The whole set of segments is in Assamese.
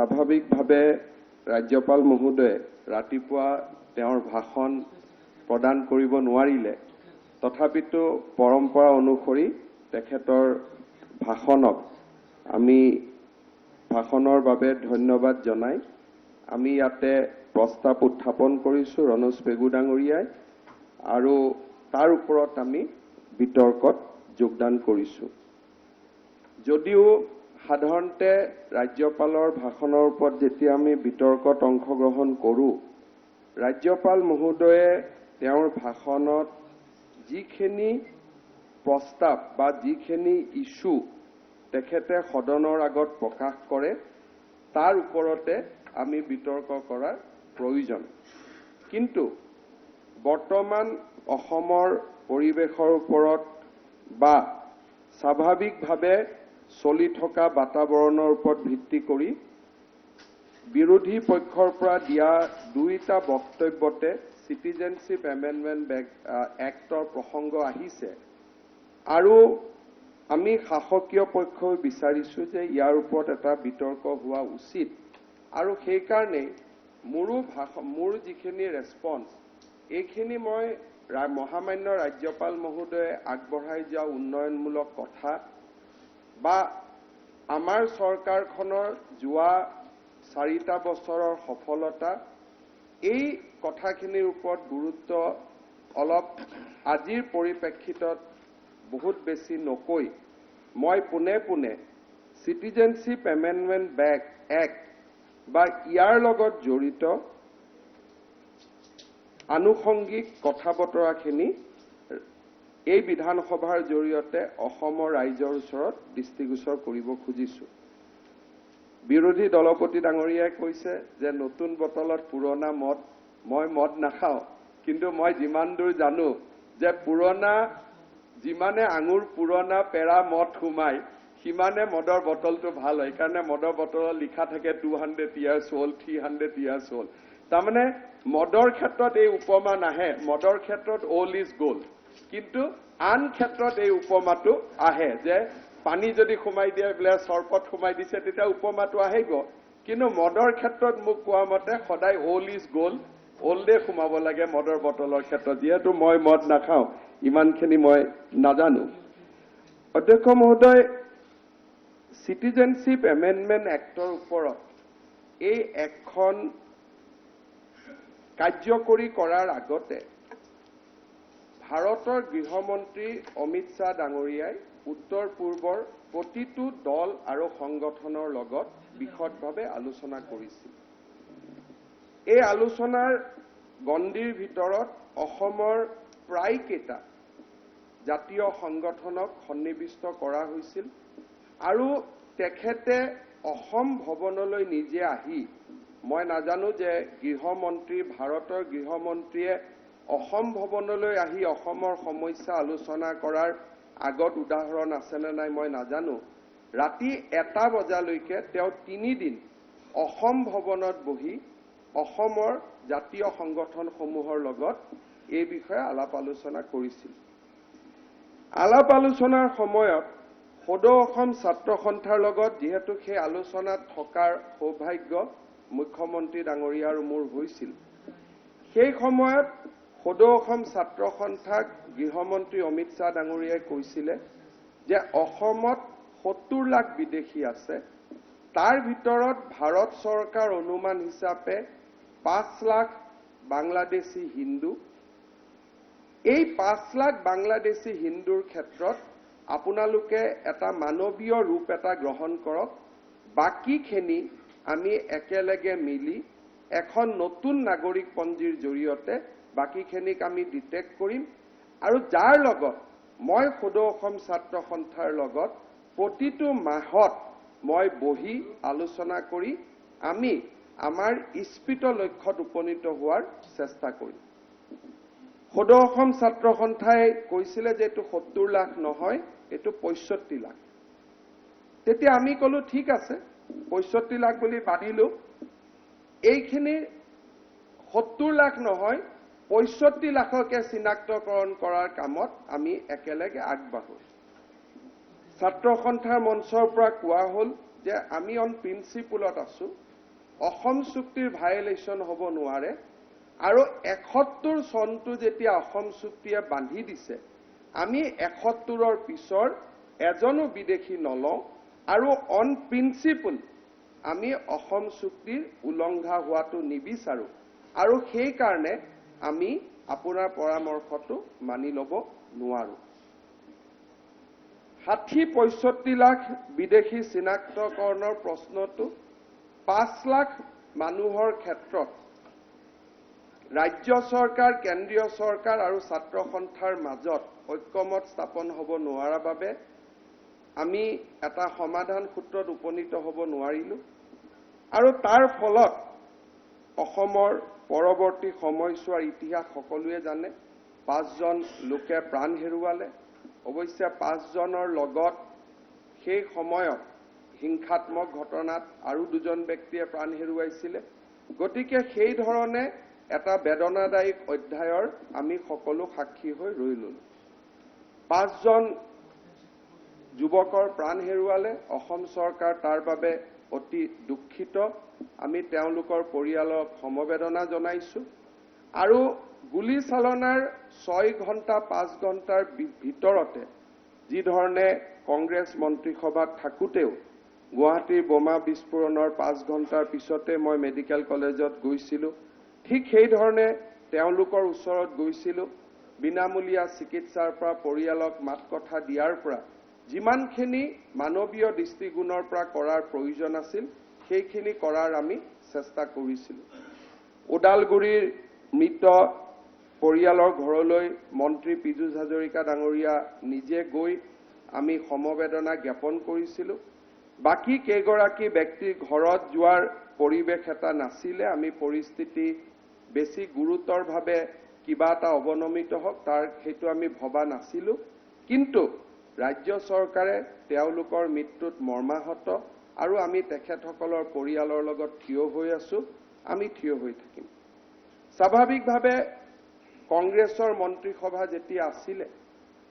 স্বাভাৱিকভাৱে ৰাজ্যপাল মহোদয়ে ৰাতিপুৱা তেওঁৰ ভাষণ প্ৰদান কৰিব নোৱাৰিলে তথাপিতো পৰম্পৰা অনুসৰি তেখেতৰ ভাষণক আমি ভাষণৰ বাবে ধন্যবাদ জনাই আমি ইয়াতে প্ৰস্তাৱ উত্থাপন কৰিছোঁ ৰণোজ পেগু ডাঙৰীয়াই আৰু তাৰ ওপৰত আমি বিতৰ্কত যোগদান কৰিছোঁ। যদিও সাধাৰণতে ৰাজ্যপালৰ ভাষণৰ ওপৰত যেতিয়া আমি বিতৰ্কত অংশগ্ৰহণ কৰোঁ ৰাজ্যপাল মহোদয়ে তেওঁৰ ভাষণত যিখিনি প্ৰস্তাৱ বা যিখিনি ইস্যু তেখেতে সদনৰ আগত প্ৰকাশ কৰে তাৰ ওপৰতে আমি বিতৰ্ক কৰাৰ প্ৰয়োজন। কিন্তু বৰ্তমান অসমৰ পৰিৱেশৰ ওপৰত বা স্বাভাৱিকভাৱে চলি থকা বাতাবৰণৰ ওপৰত ভিত্তি কৰি বিৰোধী পক্ষৰ পৰা দিয়া দুইটা বক্তব্যতে চিটিজেনশ্বিপ এমেণ্ডমেণ্ট এক্টৰ প্ৰসংগ আহিছে আৰু আমি শাসকীয় পক্ষই বিচাৰিছোঁ যে ইয়াৰ ওপৰত এটা বিতৰ্ক হোৱা উচিত আৰু সেইকাৰণে মোৰ যিখিনি ৰেছপন্স এইখিনি মই মহামান্য ৰাজ্যপাল মহোদয়ে আগবঢ়াই যোৱা উন্নয়নমূলক কথা বা আমাৰ চৰকাৰখনৰ যোৱা 4টা বছৰৰ সফলতা এই কথাখিনিৰ ওপৰত গুৰুত্ব অলপ আজিৰ পৰিপ্ৰেক্ষিতত বহুত বেছি নকৈ মই পোনে পোনে চিটিজেনশ্বিপ এমেণ্ডমেণ্ট এক্ট বা ইয়াৰ লগত জড়িত আনুষংগিক কথা বতৰাখিনি এই বিধানসভাৰ জৰিয়তে অসমৰ ৰাইজৰ ওচৰত দৃষ্টিগোচৰ কৰিব খুজিছোঁ। বিৰোধী দলপতি ডাঙৰীয়াই কৈছে যে নতুন বটলত পুৰণা মদ মই মদ নাখাওঁ কিন্তু মই যিমান দূৰ জানো যে পুৰণা যিমানে আঙুৰ পুৰণা পেৰা মদ সোমাই সিমানে মদৰ বটলটো ভাল হয় সেইকাৰণে মদৰ বটলত লিখা থাকে 200 years old 300 years old তাৰমানে মদৰ ক্ষেত্ৰত এই উপমা নাহে মদৰ ক্ষেত্ৰত all is gold কিন্তু আন ক্ষেত্ৰত এই উপমাটো আহে যে পানী যদি সোমাই দিয়ে বোলে চৰপত সোমাই দিছে তেতিয়া উপমাটো আহিব কিন্তু মদৰ ক্ষেত্ৰত মোক কোৱা মতে সদায় all is gold ওল্ডে সোমাব লাগে মদৰ বটলৰ ক্ষেত্ৰত যেহেতু মই মদ নাখাওঁ ইমানখিনি মই নাজানো। অধ্যক্ষ মহোদয় চিটিজেনশ্বিপ এমেণ্ডমেণ্ট এক্টৰ ওপৰত এই এখন কাৰ্যকৰী কৰাৰ আগতে ভাৰতৰ গৃহমন্ত্ৰী অমিত শ্বাহ ডাঙৰীয়াই উত্তৰ পূৰ্বৰ প্ৰতিটো দল আৰু সংগঠনৰ লগত বিশদভাৱে আলোচনা কৰিছিল। এই আলোচনাৰ গণ্ডিৰ ভিতৰত অসমৰ প্ৰায় কেইটা জাতীয় সংগঠনক সন্নিৱিষ্ট কৰা হৈছিল আৰু তেখেতে অসম ভৱনলৈ নিজে আহি মই নাজানো যে ভাৰতৰ গৃহমন্ত্ৰীয়ে অসম ভৱনলৈ আহি অসমৰ সমস্যা আলোচনা কৰাৰ আগত উদাহৰণ আছেনে নাই মই নাজানো ৰাতি 1টা বজালৈকে তেওঁ 3 দিন অসম ভৱনত বহি অসমৰ জাতীয় সংগঠনসমূহৰ লগত এই বিষয়ে আলাপ আলোচনা কৰিছিল। আলাপ আলোচনাৰ সময়ত সদৌ অসম ছাত্ৰ সন্থাৰ লগত যেহেতু সেই আলোচনাত থকাৰ সৌভাগ্য মুখ্যমন্ত্ৰী ডাঙৰীয়া আৰু মোৰ হৈছিল সেই সময়ত সদৌ অসম ছাত্ৰ সন্থাক গৃহমন্ত্ৰী অমিত শ্বাহ ডাঙৰীয়াই কৈছিলে যে অসমত 70 লাখ বিদেশী আছে তাৰ ভিতৰত ভাৰত চৰকাৰ অনুমান হিচাপে 5 লাখ বাংলাদেশী হিন্দু এই 5 লাখ বাংলাদেশী হিন্দুৰ ক্ষেত্ৰত আপোনালোকে এটা মানৱীয় ৰূপ এটা গ্ৰহণ কৰক বাকিখিনি আমি একেলগে মিলি এখন নতুন নাগৰিকপঞ্জীৰ জৰিয়তে বাকিখিনিক আমি ডিটেক্ট কৰিম আৰু যাৰ লগত মই সদৌ অসম ছাত্ৰ সন্থাৰ লগত প্ৰতিটো মাহত মই বহি আলোচনা কৰি আমি আমাৰ ইস্পিত লক্ষ্যত উপনীত হোৱাৰ চেষ্টা কৰিম। সদৌ অসম ছাত্ৰ সন্থাই কৈছিলে যে এটো 70 লাখ নহয় এটো 65 লাখ তেতিয়া আমি কলো ঠিক আছে 65 লাখ বুলি বানিলো এইখিনি 70 লাখ নহয় 65 লাখকে চিনাক্তকৰণ কৰাৰ কামত আমি একেলগে আগবাঢ়ো। ছাত্ৰ সন্থাৰ মঞ্চৰ পৰা কোৱা হল যে আমি অন প্ৰিন্সিপলত আছো অসম চুক্তিৰ ভায়োলেশ্যন হ'ব নোৱাৰে আৰু ৭১ চনটো যেতিয়া অসম চুক্তিয়ে বান্ধি দিছে আমি ৭১ৰ পিছৰ এজনো বিদেশী নলওঁ আৰু অন প্ৰিন্সিপল আমি অসম চুক্তিৰ উলংঘা হোৱাটো নিবিচাৰো আৰু সেই কাৰণে আমি আপোনাৰ পৰামৰ্শটো মানি ল'ব নোৱাৰো ৬০-৬৫ লাখ বিদেশী চিনাক্তকৰণৰ প্ৰশ্নটো ৫ লাখ মানুহৰ ক্ষেত্ৰত ৰাজ্য চৰকাৰ কেন্দ্ৰীয় চৰকাৰ আৰু ছাত্ৰ সন্থাৰ মাজত ঐক্যমত স্থাপন হ'ব নোৱাৰাৰ বাবে আমি এটা সমাধান সূত্ৰত উপনীত হ'ব নোৱাৰিলো আৰু তাৰ ফলত অসমৰ পৰৱৰ্তী সময়ছোৱাৰ ইতিহাস সকলোৱে জানে ৫জন লোকে প্ৰাণ হেৰুৱালে অৱশ্যে ৫জনৰ লগত সেই সময়ত হিংসাত্মক ঘটনাত আৰু ২জন ব্যক্তিয়ে প্ৰাণ হেৰুৱাইছিলে গতিকে সেই ধৰণে এটা বেদনাদায়ক অধ্যায়ৰ আমি সকলো সাক্ষী হৈ ৰৈ ললো ৫জন যুৱকৰ প্ৰাণ হেৰুৱালে অসম চৰকাৰ তাৰ বাবে অতি দুঃখিত আমি তেওঁলোকৰ পৰিয়ালক সমবেদনা জনাইছো আৰু গুলী চালনাৰ ৬ ঘণ্টা ৫ ঘণ্টাৰ ভিতৰতে যি ধৰণে কংগ্ৰেছ মন্ত্ৰীসভাত থাকোতেও গুৱাহাটীৰ বোমা বিস্ফোৰণৰ ৫ ঘণ্টাৰ পিছতে মই মেডিকেল কলেজত গৈছিলো ঠিক সেই ধৰণে তেওঁলোকৰ ওচৰত গৈছিলো বিনামূলীয়া চিকিৎসাৰ পৰা পৰিয়ালক মাত কথা দিয়াৰ পৰা যিমানখিনি মানৱীয় দৃষ্টিগুণৰ পৰা কৰাৰ প্ৰয়োজন আছিল সেইখিনি কৰাৰ আমি চেষ্টা কৰিছিলো ওদালগুৰিৰ মৃত পৰিয়ালৰ ঘৰলৈ মন্ত্ৰী পীযুষ হাজৰিকা ডাঙৰীয়া নিজে গৈ আমি সমবেদনা জ্ঞাপন কৰিছিলো বাকি কেইগৰাকী ব্যক্তিৰ ঘৰত যোৱাৰ পৰিৱেশ এটা নাছিলে আমি পৰিস্থিতি বেছি গুৰুতৰভাৱে কিবা এটা অৱনমিত হওক তাৰ হেতু আমি ভবা নাছিলো কিন্তু ৰাজ্য চৰকাৰে তেওঁলোকৰ মৃত্যুত মৰ্মাহত আৰু আমি তেখেতসকলৰ পৰিয়ালৰ লগত থিয় হৈ আছো আমি থিয় হৈ থাকিম স্বাভাৱিকভাৱে কংগ্ৰেছৰ মন্ত্ৰীসভা যেতিয়া আছিলে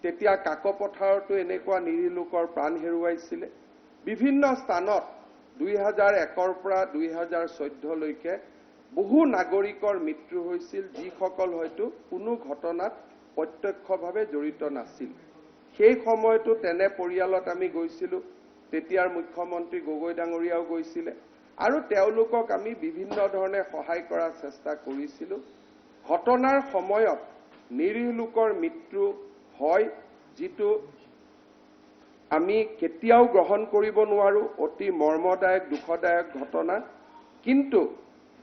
তেতিয়া কাকপথাৰতো এনেকুৱা নিৰীহ লোকৰ প্ৰাণ হেৰুৱাইছিলে বিভিন্ন স্থানত ২০০১ৰ পৰা ২০১৪ লৈকে বহু নাগৰিকৰ মৃত্যু হৈছিল যিসকল হয়তো কোনো ঘটনাত প্ৰত্যক্ষভাৱে জড়িত নাছিল সেই সময়তো তেনে পৰিয়ালত আমি গৈছিলো তেতিয়াৰ মুখ্যমন্ত্ৰী গগৈ ডাঙৰীয়াও গৈছিলে আৰু তেওঁলোকক আমি বিভিন্ন ধৰণে সহায় কৰাৰ চেষ্টা কৰিছিলো ঘটনাৰ সময়ত নিৰীহ লোকৰ মৃত্যু হয় যিটো আমি কেতিয়াও গ্ৰহণ কৰিব নোৱাৰো অতি মৰ্মদায়ক দুখদায়ক ঘটনা কিন্তু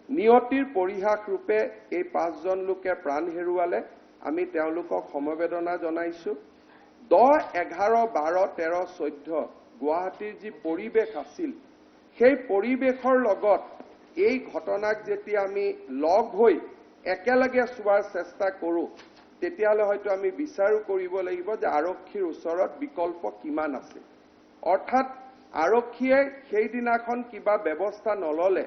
নিয়তিৰ পৰিহাস ৰূপে এই ৫জন লোকে প্ৰাণ হেৰুৱালে আমি তেওঁলোকক সমবেদনা জনাইছো ১০, ১১, ১২, ১৩, ১৪ গুৱাহাটীৰ যি পৰিৱেশ আছিল সেই পৰিৱেশৰ লগত এই ঘটনাক যেতিয়া আমি লগ হৈ একেলগে চোৱাৰ চেষ্টা কৰো তেতিয়ালে হয়তো আমি বিচাৰো কৰিব লাগিব যে আৰক্ষীৰ ওচৰত বিকল্প কিমান আছে অৰ্থাৎ আৰক্ষীয়ে সেই দিনাখন কিবা ব্যৱস্থা নললে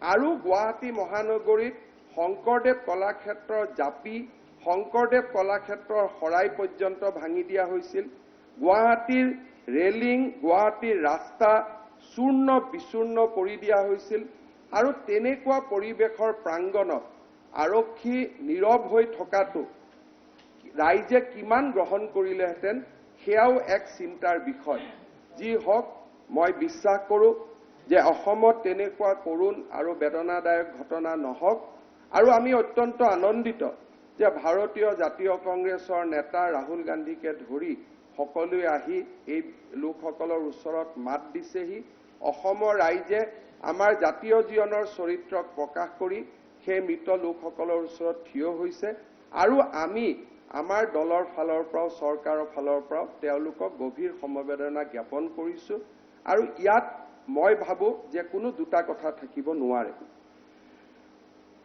আৰু গুৱাহাটী মহানগৰীত শংকৰদেৱ কলাক্ষেত্ৰৰ জাপি শংকৰদেৱ কলাক্ষেত্ৰৰ শৰাই পৰ্যন্ত ভাঙি দিয়া হৈছিল গুৱাহাটীৰ ৰেলিং গুৱাহাটীৰ ৰাস্তা চূৰ্ণ বিচূৰ্ণ কৰি দিয়া হৈছিল আৰু তেনেকুৱা পৰিৱেশৰ প্ৰাংগণত আৰক্ষী নীৰৱ হৈ থকাটো ৰাইজে কিমান গ্ৰহণ কৰিলেহেঁতেন সেয়াও এক চিন্তাৰ বিষয় যি হওক মই বিশ্বাস কৰোঁ যে অসমত তেনেকুৱা কৰুণ আৰু বেদনাদায়ক ঘটনা নহওক আৰু আমি অত্যন্ত আনন্দিত যে ভাৰতীয় জাতীয় কংগ্ৰেছৰ নেতা ৰাহুল গান্ধীকে ধৰি সকলোৱে আহি এই লোকসকলৰ ওচৰত মাত দিছেহি অসমৰ ৰাইজে আমাৰ জাতীয় জীৱনৰ চৰিত্ৰক প্ৰকাশ কৰি সেই মৃত লোকসকলৰ ওচৰত থিয় হৈছে আৰু আমি আমাৰ দলৰ ফালৰ পৰাও চৰকাৰৰ ফালৰ পৰাও তেওঁলোকক গভীৰ সমবেদনা জ্ঞাপন কৰিছো আৰু ইয়াত মই ভাবো যে কোনো দুটা কথা থাকিব নোৱাৰে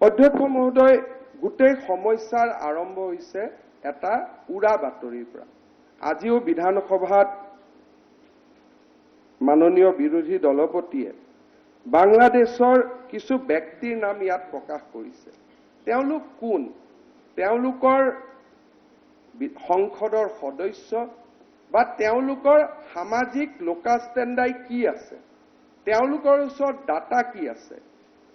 অধ্যক্ষ মহোদয় গোটেই সমস্যাৰ আৰম্ভ হৈছে এটা উৰা বাতৰিৰ পৰা আজিও বিধানসভাত মাননীয় বিৰোধী দলপতিয়ে বাংলাদেশৰ কিছু ব্যক্তিৰ নাম ইয়াত প্ৰকাশ কৰিছে তেওঁলোক কোন তেওঁলোকৰ সংসদৰ সদস্য বা তেওঁলোকৰ সামাজিক লোকাষ্টেণ্ডাই কি আছে তেওঁলোকৰ ওচৰত ডাটা কি আছে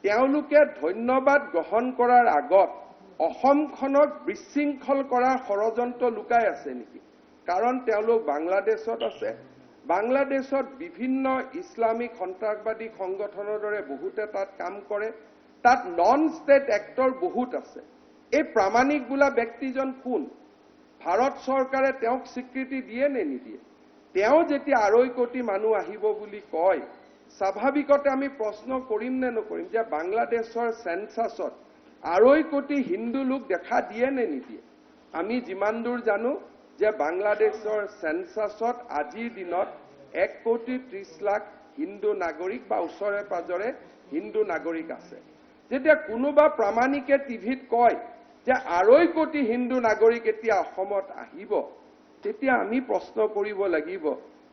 তেওঁলোকে ধন্যবাদ গ্ৰহণ কৰাৰ আগত অসমখনক বিশৃংখল কৰাৰ ষড়যন্ত্ৰ লুকাই আছে নেকি? কাৰণ তেওঁলোক বাংলাদেশত আছে, বাংলাদেশত বিভিন্ন ইছলামিক সন্ত্ৰাসবাদী সংগঠনৰ দৰে বহুতে তাত কাম কৰে, তাত নন ষ্টেট এক্টৰ বহুত আছে। এই প্ৰামাণিক বোলা ব্যক্তিজন কোন? ভাৰত চৰকাৰে তেওঁক স্বীকৃতি দিয়ে নে নিদিয়ে? তেওঁ যেতিয়া 2.5 কোটি মানুহ আহিব বুলি কয়, স্বাভাৱিকতে আমি প্ৰশ্ন কৰিম নে নকৰিম যে বাংলাদেশৰ সেন্সাছত 2.5 কোটি হিন্দু লোক দেখা দিয়ে নে নিদিয়ে? আমি যিমান দূৰ জানো যে বাংলাদেশৰ সেন্সাছত আজিৰ দিনত 1,30,00,000 হিন্দু নাগৰিক বা ওচৰে পাজৰে হিন্দু নাগৰিক আছে। যেতিয়া কোনোবা প্ৰামাণিকে টিভিত কয় যে 2.5 কোটি হিন্দু নাগৰিক এতিয়া অসমত আহিব, তেতিয়া আমি প্ৰশ্ন কৰিব লাগিব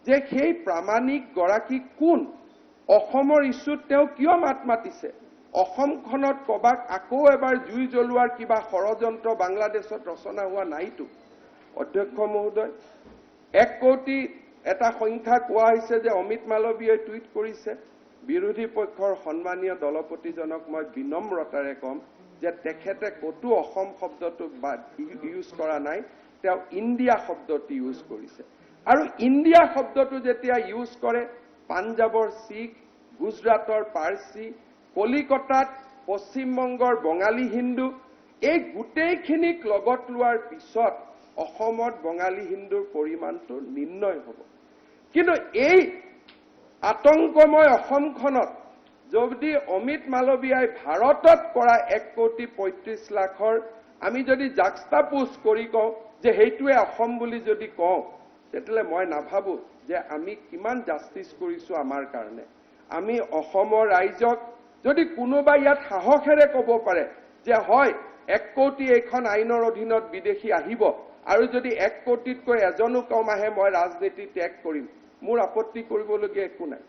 যে সেই প্ৰামাণিক গৰাকী কোন? অসমৰ ইছ্যুত তেওঁ কিয় মাত মাতিছে? অসমখনত কবাক আকৌ এবাৰ জুই জ্বলোৱাৰ কিবা ষড়যন্ত্ৰ বাংলাদেশত ৰচনা হোৱা নাইতো। অধ্যক্ষ মহোদয়, 1 কোটি এটা সংখ্যা কোৱা হৈছে যে অমিত মালৱীয়ে টুইট কৰিছে। বিৰোধী পক্ষৰ সন্মানীয় দলপতিজনক মই বিনম্ৰতাৰে কম যে তেখেতে কতো অসম শব্দটো ইউজ কৰা নাই, তেওঁ ইণ্ডিয়া শব্দটো ইউজ কৰিছে। আৰু ইণ্ডিয়া শব্দটো যেতিয়া ইউজ কৰে, পাঞ্জাবৰ শিখ, গুজৰাটৰ পাৰ্চী, কলিকতাত পশ্চিমবংগৰ বঙালী হিন্দু, এই গোটেইখিনিক লগত লোৱাৰ পিছত অসমত বঙালী হিন্দুৰ পৰিমাণটো নিৰ্ণয় হ'ব। কিন্তু এই আতংকময় অসমখনত যদি অমিত মালৱীয়াই ভাৰতত কৰা 1,35,00,000 আমি যদি জাক্সটাপোজ কৰি কওঁ যে সেইটোৱে অসম বুলি যদি কওঁ, তেতিয়াহ'লে মই নাভাবো যে আমি কিমান জাষ্টিছ কৰিছো আমাৰ কাৰণে। আমি অসমৰ ৰাইজক যদি কোনোবা ইয়াত সাহসেৰে ক'ব পাৰে যে হয় 1 কোটি এইখন আইনৰ অধীনত বিদেশী আহিব আৰু যদি 1 কোটিতকৈ এজনো কম আহে মই ৰাজনীতি ত্যাগ কৰিম, মোৰ আপত্তি কৰিবলগীয়া একো নাই।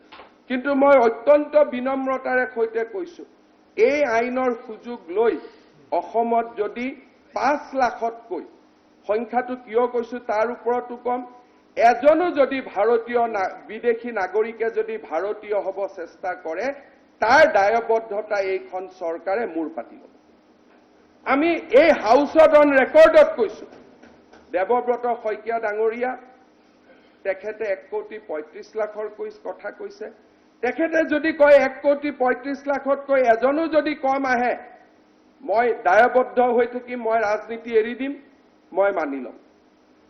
কিন্তু মই অত্যন্ত বিনম্ৰতাৰে সৈতে কৈছো, এই আইনৰ সুযোগ লৈ অসমত যদি 5 লাখতকৈ, সংখ্যাটো কিয় কৈছো তাৰ ওপৰতো কম, এজনো যদি ভাৰতীয় বিদেশী নাগৰিকে যদি ভাৰতীয় হ'ব চেষ্টা কৰে, তাৰ দায়বদ্ধতা এইখন চৰকাৰে মূৰ পাতি ল'ব। আমি এই হাউচত অন ৰেকৰ্ডত কৈছো, দেৱব্ৰত শইকীয়া ডাঙৰীয়া তেখেতে 1,35,00,000 কথা কৈছে। তেখেতে যদি কয় 1,35,00,000তকৈ এজনো যদি কম আহে, মই দায়বদ্ধ হৈ থাকিম, মই ৰাজনীতি এৰি দিম, মই মানি ল'ম।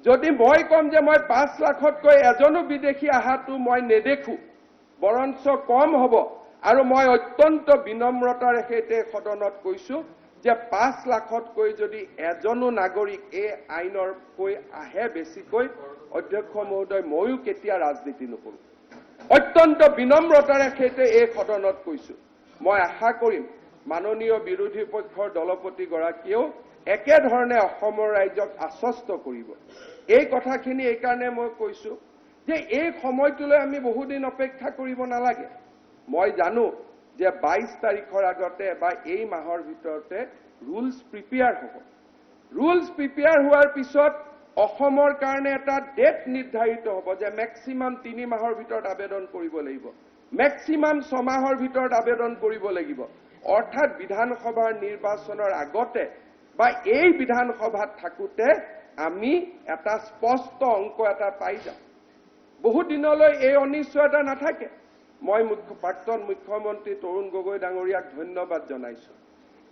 যদি মই কম যে মই 5 লাখতকৈ এজনো বিদেশী আহাটো মই নেদেখো, বৰঞ্চ কম হ'ব, আৰু মই অত্যন্ত বিনম্ৰতাৰে সৈতে সদনত কৈছো যে 5 লাখতকৈ যদি এজনো নাগৰিক এই আইনৰ কৈ আহে বেছিকৈ, অধ্যক্ষ মহোদয় ময়ো কেতিয়া ৰাজনীতি নকৰো। অত্যন্ত বিনম্ৰতাৰে সৈতে এই সদনত কৈছো। মই আশা কৰিম মাননীয় বিৰোধী পক্ষৰ দলপতিগৰাকীয়েও একেধৰণে অসমৰ ৰাইজক আশ্বস্ত কৰিব। এই কথাখিনি এইকাৰণে মই কৈছো যে এই সময়টোলৈ আমি বহুদিন অপেক্ষা কৰিব নালাগে। মই জানো যে 22 তাৰিখৰ আগতে বা এই মাহৰ ভিতৰতে ৰুলছ প্ৰিপেয়াৰ হ'ব। ৰুলছ প্ৰিপেয়াৰ হোৱাৰ পিছত অসমৰ কাৰণে এটা ডেট নিৰ্ধাৰিত হ'ব যে মেক্সিমাম 3 মাহৰ ভিতৰত আবেদন কৰিব লাগিব, মেক্সিমাম 6 মাহৰ ভিতৰত আবেদন কৰিব লাগিব। অৰ্থাৎ বিধানসভাৰ নিৰ্বাচনৰ আগতে বা এই বিধানসভাত থাকোতে আমি এটা স্পষ্ট অংক এটা পাই যাম। বহু দিনলৈ এই অনিশ্চয়তা নাথাকে। মই প্ৰাক্তন মুখ্যমন্ত্ৰী তৰুণ গগৈ ডাঙৰীয়াক ধন্যবাদ জনাইছো।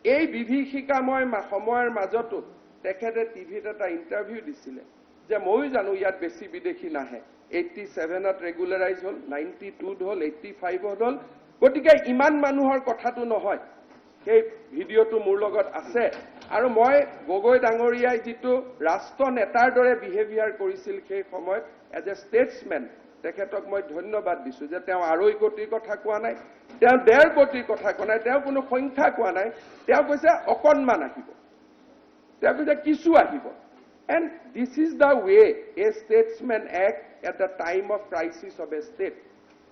এই বিভীষিকাময় সময়ৰ মাজতো তেখেতে টিভিত এটা ইণ্টাৰভিউ দিছিলে যে ময়ো জানো ইয়াত বেছি বিদেশী নাহে, 87ত ৰেগুলাৰাইজ হ'ল, 92ত হ'ল, 85ত হ'ল, গতিকে ইমান মানুহৰ কথাটো নহয়। সেই ভিডিঅ'টো মোৰ লগত আছে। আৰু মই গগৈ ডাঙৰীয়াই যিটো ৰাষ্ট্ৰ নেতাৰ দৰে বিহেভিয়াৰ কৰিছিল সেই সময়ত এজ এ ষ্টেটছমেন, তেখেতক মই ধন্যবাদ দিছো যে তেওঁ 2.5 কোটিৰ কথা কোৱা নাই, তেওঁ 1.5 কোটিৰ কথা কোৱা নাই, তেওঁ কোনো সংখ্যা কোৱা নাই, তেওঁ কৈছে অকণমান আহিব, তেওঁ কৈছে কিছু আহিব। And this is the way a statesman act at the time of crisis of a state.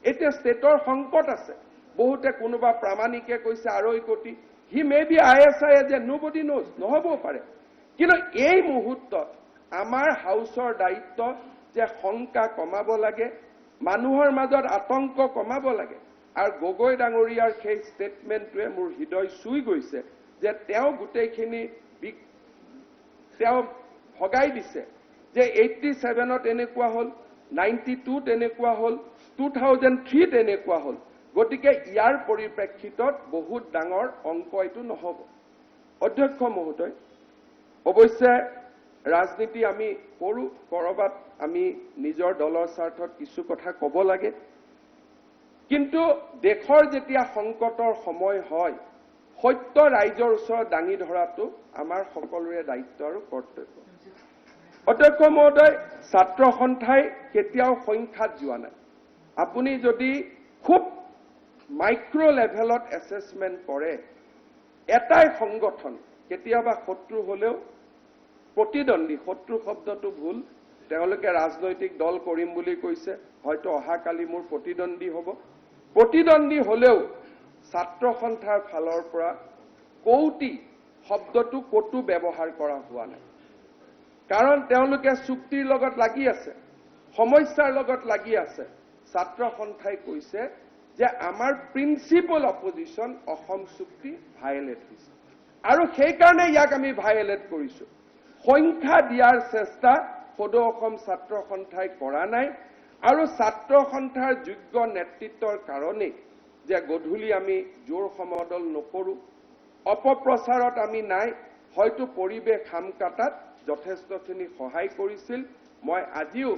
এতিয়া ষ্টেটৰ সংকট আছে। বহুতে কোনোবা প্ৰামাণিকে কৈছে 2.5 কোটি, হি মে বি ISI যে নোবডি নোজ, নহ'বও পাৰে। কিন্তু এই মুহূৰ্তত আমাৰ হাউচৰ দায়িত্ব যে শংকা কমাব লাগে, মানুহৰ মাজত আতংক কমাব লাগে। আৰু গগৈ ডাঙৰীয়াৰ সেই ষ্টেটমেণ্টটোৱে মোৰ হৃদয় চুই গৈছে যে তেওঁ গোটেইখিনি তেওঁ ভগাই দিছে যে 87ত এনেকুৱা হ'ল 92ত এনেকুৱা হ'ল 2003ত এনেকুৱা হ'ল গতিকে ইয়াৰ পৰিপ্ৰেক্ষিতত বহুত ডাঙৰ অংক এইটো নহ'ব অধ্যক্ষ মহোদয় অৱশ্যে ৰাজনীতি আমি কৰোঁ কৰবাত আমি নিজৰ দলৰ স্বাৰ্থত কিছু কথা ক'ব লাগে কিন্তু দেশৰ যেতিয়া সংকটৰ সময় হয় সত্য ৰাইজৰ ওচৰত দাঙি ধৰাটো আমাৰ সকলোৰে দায়িত্ব আৰু কৰ্তব্য অধ্যক্ষ মহোদয় ছাত্ৰ সন্থাই কেতিয়াও সংখ্যাত যোৱা নাই আপুনি যদি খুব মাইক্ৰ' লেভেলত এছেছমেণ্ট কৰে এটাই সংগঠন কেতিয়াবা শত্ৰু হ'লেও প্ৰতিদ্বন্দ্বী শত্ৰু শব্দটো ভুল তেওঁলোকে ৰাজনৈতিক দল কৰিম বুলি কৈছে হয়তো অহাকালি মোৰ প্ৰতিদ্বন্দ্বী হ'লেও ছাত্ৰ সন্থাৰ ফালৰ পৰা কৌটি শব্দটো কতো ব্যৱহাৰ কৰা হোৱা নাই কাৰণ তেওঁলোকে চুক্তিৰ লগত লাগি আছে সমস্যাৰ লগত লাগি আছে ছাত্ৰ সন্থাই কৈছে যে আমাৰ প্ৰিন্সিপল অপজিশন অসম চুক্তি ভায়োলেট হৈছে আৰু সেই কাৰণে ইয়াক আমি ভায়োলেট কৰিছো সংখ্যা দিয়াৰ চেষ্টা সদৌ অসম ছাত্ৰ সন্থাই কৰা নাই আৰু ছাত্ৰ সন্থাৰ যোগ্য নেতৃত্বৰ কাৰণে যে গধূলি আমি জোৰ সমদল নকৰো অপপ্ৰচাৰত আমি নাই হয়তো পৰিবেশ খাম কাটাত যথেষ্টখিনি সহায় কৰিছিল মই আজিও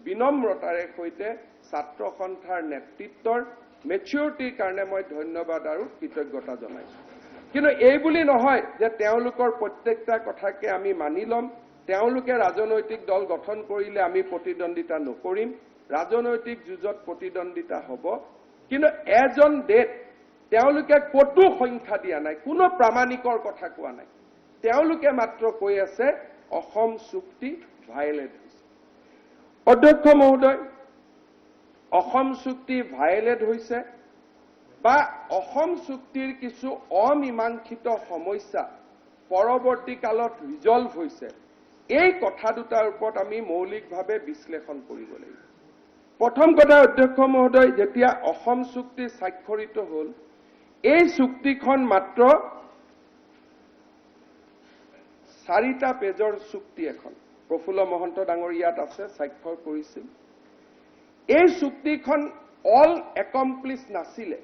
বিনম্ৰতাৰে সৈতে ছাত্ৰ সন্থাৰ নেতৃত্বৰ মেচিউৰিটিৰ কাৰণে মই ধন্যবাদ আৰু কৃতজ্ঞতা জনাইছো কিন্তু এই বুলি নহয় যে তেওঁলোকৰ প্ৰত্যেকটা কথাকে আমি মানি ল'ম তেওঁলোকে ৰাজনৈতিক দল গঠন কৰিলে আমি প্ৰতিদ্বন্দ্বিতা নকৰিম ৰাজনৈতিক যুঁজত প্ৰতিদ্বন্দ্বিতা হ'ব কিন্তু এজন ডেট তেওঁলোকে কতো সংখ্যা দিয়া নাই কোনো প্ৰামাণিকৰ কথা কোৱা নাই তেওঁলোকে মাত্ৰ কৈ আছে অসম চুক্তি ভায়োলেট হৈছে অধ্যক্ষ মহোদয় অসম চুক্তি ভায়োলেট হৈছে বা অসম চুক্তিৰ কিছু অমীমাংসিত সমস্যা পৰৱৰ্তী কালত ৰিজলভ হৈছে এই কথা দুটাৰ ওপৰত আমি মৌলিকভাৱে বিশ্লেষণ কৰিব লাগিব প্ৰথম কথা অধ্যক্ষ মহোদয় যেতিয়া অসম চুক্তি স্বাক্ষৰিত হ'ল এই চুক্তিখন মাত্ৰ 4টা পেজৰ চুক্তি এখন প্ৰফুল্ল মহন্ত ডাঙৰ ইয়াত আছে স্বাক্ষৰ কৰিছিল এই চুক্তিখন অল একমপ্লিছ নাছিলে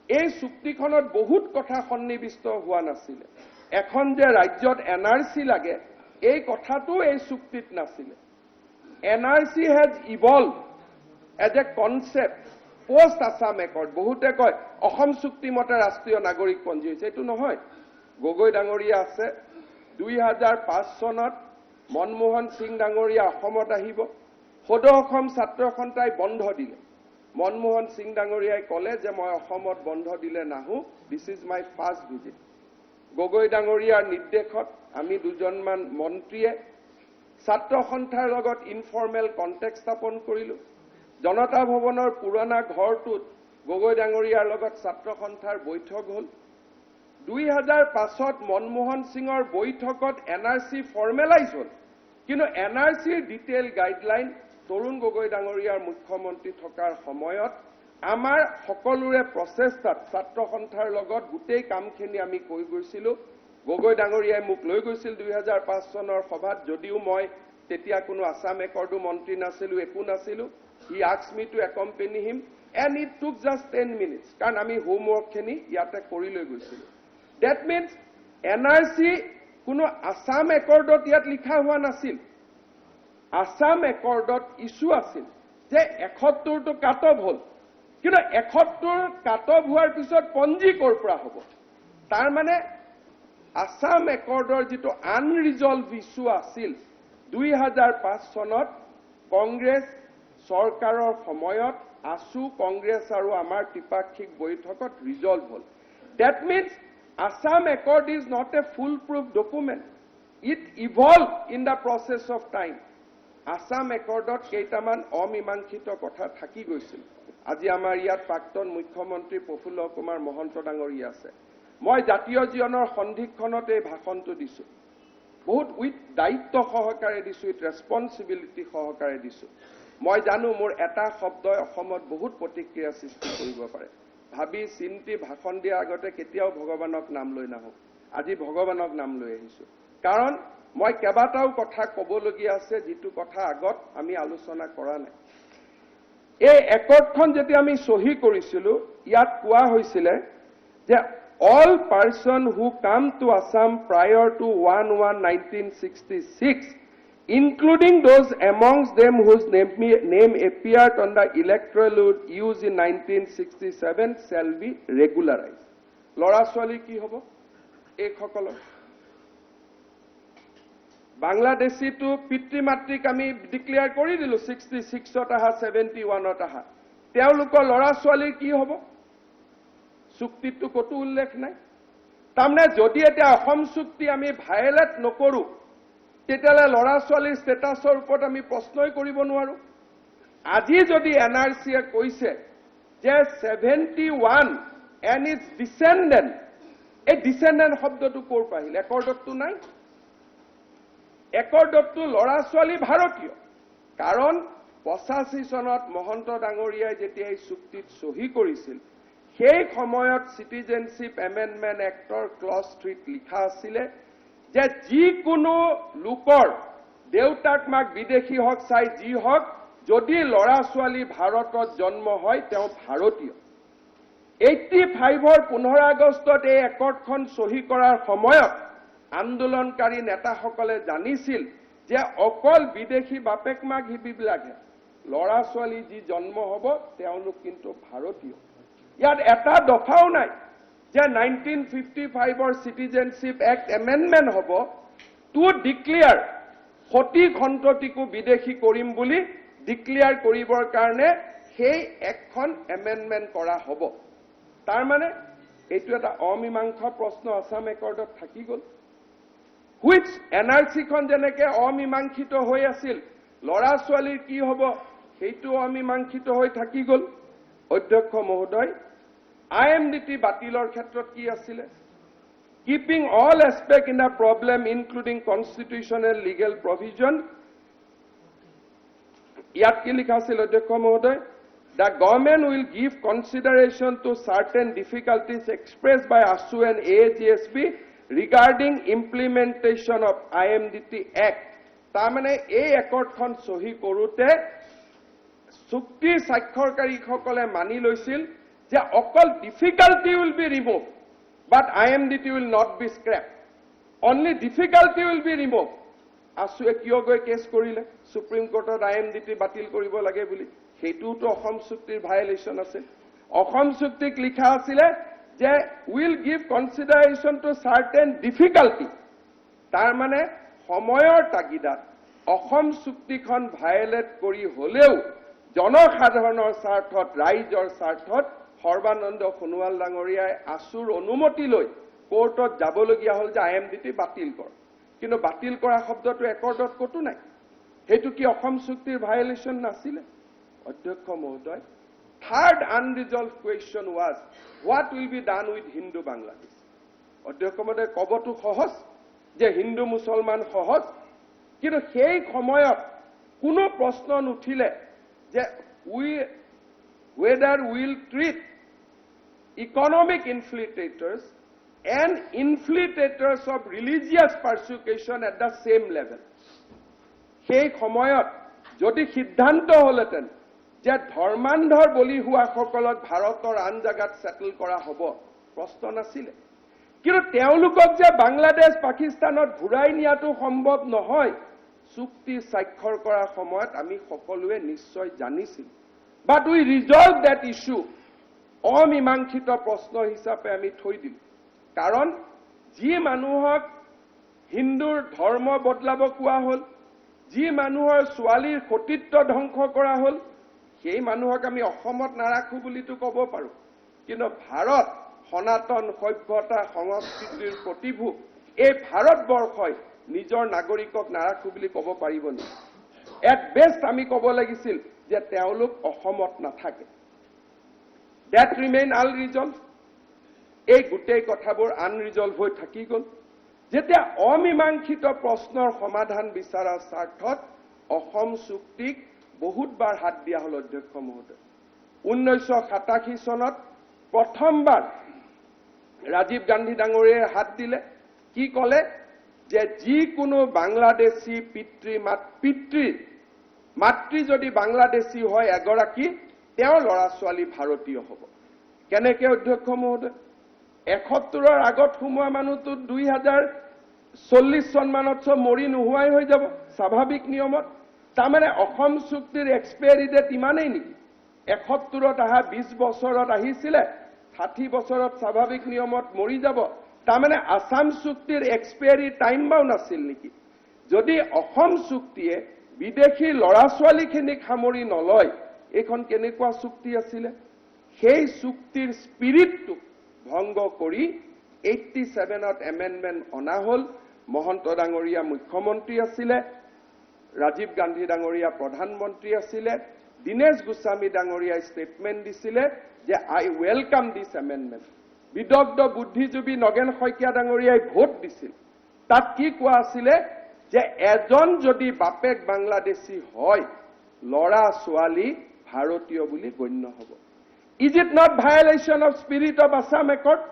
এই চুক্তিখনত বহুত কথা সন্নিবিষ্ট হোৱা নাছিলে এখন যে ৰাজ্যত এনআৰসি লাগে এই কথাটো এই চুক্তিত নাছিলে NRC has evolve as a concept post Assam accord বহুতে কয় অসম চুক্তি মতে ৰাষ্ট্ৰীয় নাগৰিকপঞ্জী হৈছে এইটো নহয় গগৈ ডাঙৰীয়া আছে 2005 চনত মনমোহন সিং ডাঙৰীয়া অসমত আহিব সদৌ অসম ছাত্ৰ সন্থাই বন্ধ দিলে মনমোহন সিং ডাঙৰীয়াই ক'লে যে মই অসমত বন্ধ দিলে নাহো this is my first visit Gogoi ডাঙৰীয়াৰ নিৰ্দেশত আমি দুজনমান মন্ত্ৰীয়ে ছাত্ৰ সন্থাৰ লগত ইনফৰ্মেল কণ্টেক্ট স্থাপন কৰিলো জনতা ভৱনৰ পুৰণা ঘৰটোত গগৈ ডাঙৰীয়াৰ লগত ছাত্ৰ সন্থাৰ বৈঠক হ'ল 2005ত মনমোহন সিঙৰ বৈঠকত এনআৰসি ফৰ্মেলাইজ হ'ল কিন্তু এনআৰসিৰ ডিটেইল গাইডলাইন তৰুণ গগৈ ডাঙৰীয়াৰ মুখ্যমন্ত্ৰী থকাৰ সময়ত আমাৰ সকলোৰে প্ৰচেষ্টাত ছাত্ৰ সন্থাৰ লগত গোটেই কামখিনি আমি কৈ গৈছিলো গগৈ ডাঙৰীয়াই মোক লৈ গৈছিল 2005 চনৰ সভাত যদিও মই তেতিয়া কোনো আসাম একৰ্ডো মন্ত্ৰী নাছিলো একো নাছিলো he asked me to accompany him and it took just 10 minutes কাৰণ আমি হোমৱৰ্কখিনি ইয়াতে কৰি লৈ গৈছিলো that means NRC কোনো আসাম একৰ্ডত ইয়াত লিখা হোৱা নাছিল আসাম একৰ্ডত ইস্যু আছিল যে 71টো কাট অফ হ'ল কিন্তু 71ৰ কাট অফ হোৱাৰ পিছত পঞ্জী কৰ পৰা হ'ব তাৰ মানে আসাম একৰ্ডৰ যেটো আনৰিজলভ ইস্যু আছিল 2005 চনত কংগ্ৰেছ চৰকাৰৰ সময়ত আসু কংগ্ৰেছ আৰু আমাৰ ত্ৰিপাক্ষিক বৈঠকত ৰিজলভ হ'ল that means Assam Accord is not a foolproof document it evolved in the process of time Assam Accordত কেইটামান অমীমাংসিত কথা থাকি গৈছিল আজি আমাৰ ইয়াত প্ৰাক্তন মুখ্যমন্ত্ৰী প্ৰফুল্ল কুমাৰ মহন্ত ডাঙৰীয়া আছে মই জাতীয় জীৱনৰ সন্ধিক্ষণত এই ভাষণটো দিছো বহুত উইথ দায়িত্ব সহকাৰে দিছো উইথ ৰেসপন্সিবিলিটি সহকাৰে দিছো মই জানো মোৰ এটা শব্দই অসমত বহুত প্ৰতিক্ৰিয়া সৃষ্টি কৰিব পাৰে ভাবি চিন্তি ভাষণ দিয়াৰ আগতে কেতিয়াও ভগৱানক নাম লৈ নাহো আজি ভগৱানক নাম লৈ আহিছো কাৰণ মই কেবাটাও কথা ক'বলগীয়া আছে যিটো কথা আগত আমি আলোচনা কৰা নাই এই একৰ্ডখন যেতিয়া আমি সহি কৰিছিলো ইয়াত কোৱা হৈছিল যে all person who come to Assam prior to 1/1/1966 including those amongst them whose name appeared on the electoral roll used in 1967 shall be regularized লৰা ছোৱালী কি হ'ব এইসকলৰ বাংলাদেশী তো পিতৃ মাতৃক আমি ডিক্লেয়াৰ কৰি দিলো 66 ত আহা 71 ত আহা তেওঁলোকৰ লৰা ছোৱালীৰ কি হ'ব চুক্তিটো কতো উল্লেখ নাই তাৰমানে যদি এটা অসম চুক্তি আমি ভায়োলেট নকৰো তেতিয়ালে লৰা ছোৱালীৰ ষ্টেটাছৰ ওপৰত আমি প্ৰশ্নই কৰিব নোৱাৰো আজি যদি এনআৰসিয়ে কৈছে যে 71 and its descendant এই descendant শব্দটো কৰ পাহিল একৰ্ডতটো নাই একৰ্ডতটো লৰা ছোৱালী ভাৰতীয় কাৰণ 85 চনত মহন্ত ডাঙৰীয়াই যেতিয়া এই চুক্তিত সহি কৰিছিল সেই সময়ত সিটিজেনশিপ এমেন্ডমেন্ট এক্টৰ ক্লজ 3 লিখা আছিল যে যিকোনো লোকৰ দেউতাক মাক বিদেশী হক চাই যি হক যদি লৰা ছোৱালী ভাৰতত জন্ম হয় তেওঁ ভাৰতীয় 85 ৰ 15 আগষ্টত এই একৰ্ডখন সহি কৰাৰ সময়ত আন্দোলনকাৰী নেতাসকলে জানিছিল যে অকল বিদেশী বাপেক মাক হিবিবিলাকে লৰা ছোৱালী যি জন্ম হ'ব তেওঁলোক কিন্তু ভাৰতীয় ইয়াত এটা দফাও নাই যে 1955 ৰ সিটিজেনশিপ এক্ট এমেন্ডমেন্ট হ'ব টু ডিক্লেয়াৰ সতী খন্তটিকো বিদেশী কৰিম বুলি ডিক্লেয়াৰ কৰিবৰ কাৰণে সেই একখন এমেন্ডমেন্ট কৰা হ'ব তাৰ মানে এইটো এটা অমীমাংসা প্ৰশ্ন আসাম একৰ্ডত থাকি গল which NRC খন যেনেকে অমীমাংসিত হৈ আছিল লৰা ছোৱালীৰ কি হ'ব সেইটো অমীমাংসিত হৈ থাকি গল অধ্যক্ষ মহোদয় IMDT বাতিলৰ ক্ষেত্ৰত কি আছিল keeping all aspect in a problem including constitutional legal provision ইয়াত কি লিখা আছিল অধ্যক্ষ মহোদয় the government will give consideration to certain difficulties expressed by ASU and AAGSB regarding implementation of IMDT Act তাৰমানে এই একৰ্ডখন সহি কৰোতে চুক্তি স্বাক্ষৰকাৰীসকলে মানি লৈছিল যে অকল difficulty will be removed but IMDT will not be scrapped only difficulty will be removed ASUৱে কিয় গৈ কেছ কৰিলে সুপ্ৰিম কোৰ্টত IMDT বাতিল কৰিব লাগে বুলি সেইটোতো অসম চুক্তিৰ ভায়োলেশন আছে অসম চুক্তিক লিখা আছিল যে will give consideration to certain difficulty তাৰ মানে সময়ৰ তাগিদাত অসম চুক্তিখন ভায়োলেট কৰি হলেও জনসাধাৰণৰ স্বাৰ্থত ৰাইজৰ স্বাৰ্থত সৰ্বানন্দ সোণোৱাল ডাঙৰীয়াই ASUৰ অনুমতি লৈ কোৰ্টত যাবলগীয়া হল যে IMDT বাতিল কৰ কিন্তু বাতিল কৰা শব্দটো একৰ্ডত কতো নাই হেতু কি অসম চুক্তিৰ ভায়োলেশন নাছিল অধ্যক্ষ মহোদয় third unresolved question was what will be done with Hindu Bangladesh অধ্যক্ষ মহোদয় কবটো সহজ যে হিন্দু মুছলমান সহজ কিন্তু সেই সময়ত কোনো প্ৰশ্ন নুঠিলে যে whether will treat economic infiltrators and infiltrators of religious persecution at the same level সেই সময়ত যদি সিদ্ধান্ত হলতেন যে ধৰ্মান্ধৰ বলি হোৱা সকলক ভাৰতৰ আন জাগাত সেটেল কৰা হ'ব প্ৰশ্ন নাছিল কিন্তু তেওঁলোকক যে বাংলাদেশ পাকিস্তানত ঘুৰাই নিয়াটো সম্ভৱ নহয় চুক্তি স্বাক্ষৰ কৰাৰ সময়ত আমি সকলোৱে নিশ্চয় জানিছিল but we resolve that issue অমীমাংসিত প্ৰশ্ন হিচাপে আমি থৈ দিম কাৰণ যি মানুহক হিন্দুৰ ধৰ্ম বদলাব কোৱা হল যি মানুহৰ ছোৱালীৰ সতীত্ব ধ্বংস কৰা হল সেই মানুহক আমি অসমত নাৰাখো বুলিতো ক'ব পাৰো কিন্তু ভাৰত সনাতন সভ্যতা সংস্কৃতিৰ প্ৰতিভূ এই ভাৰতবৰ্ষই নিজৰ নাগৰিকক নাৰাখো বুলি ক'ব পাৰিব নি এট বেষ্ট আমি ক'ব লাগিছিল যে তেওঁলোক অসমত নাথাকে that remain unresolved এই গোটেই কথাবোৰ আনৰিজলভ হৈ থাকি গল যেতিয়া অমীমাংসিত প্ৰশ্নৰ সমাধান বিচাৰাৰ স্বাৰ্থত অসম চুক্তিক বহুতবাৰ হাত দিয়া হল অধ্যক্ষ মহোদয় 1987 চনত প্ৰথমবাৰ ৰাজীৱ গান্ধী ডাঙৰীয়াই হাত দিলে কি ক'লে যে যিকোনো বাংলাদেশী মাতৃ যদি বাংলাদেশী হয় এগৰাকী তেওঁৰ ল'ৰা ছোৱালী ভাৰতীয় হ'ব কেনেকৈ অধ্যক্ষ মহোদয় ৭১ৰ আগত সোমোৱা মানুহটো 2040 চন মানত চব মৰি নোহোৱাই হৈ যাব স্বাভাৱিক নিয়মত তাৰমানে অসম চুক্তিৰ এক্সপায়াৰী ডেট ইমানেই নেকি ৭১ত অহা 20 বছৰত আহিছিলে 60 বছৰত স্বাভাৱিক নিয়মত মৰি যাব তাৰমানে আসাম চুক্তিৰ এক্সপায়াৰী টাইম বাউণ্ড আছিল নেকি যদি অসম চুক্তিয়ে বিদেশী ল'ৰা ছোৱালীখিনিক সামৰি নলয় এইখন কেনেকুৱা চুক্তি আছিলে সেই চুক্তিৰ স্পিৰিটটো ভংগ কৰি 87ত এমেণ্ডমেণ্ট অনা হ'ল মহন্ত ডাঙৰীয়া মুখ্যমন্ত্ৰী আছিলে ৰাজীৱ গান্ধী ডাঙৰীয়া প্ৰধানমন্ত্ৰী আছিলে দীনেশ গোস্বামী ডাঙৰীয়াই ষ্টেটমেণ্ট দিছিলে যে আই ৱেলকাম দিছ এমেণ্ডমেণ্ট বিদগ্ধ বুদ্ধিজীৱী নগেন শইকীয়া ডাঙৰীয়াই ভোট দিছিল তাত কি কোৱা আছিলে যে এজন যদি বাপেক বাংলাদেশী হয় ল'ৰা ছোৱালী ভাৰতীয় বুলি গণ্য হ'ব is it not violation of spirit of Assam accord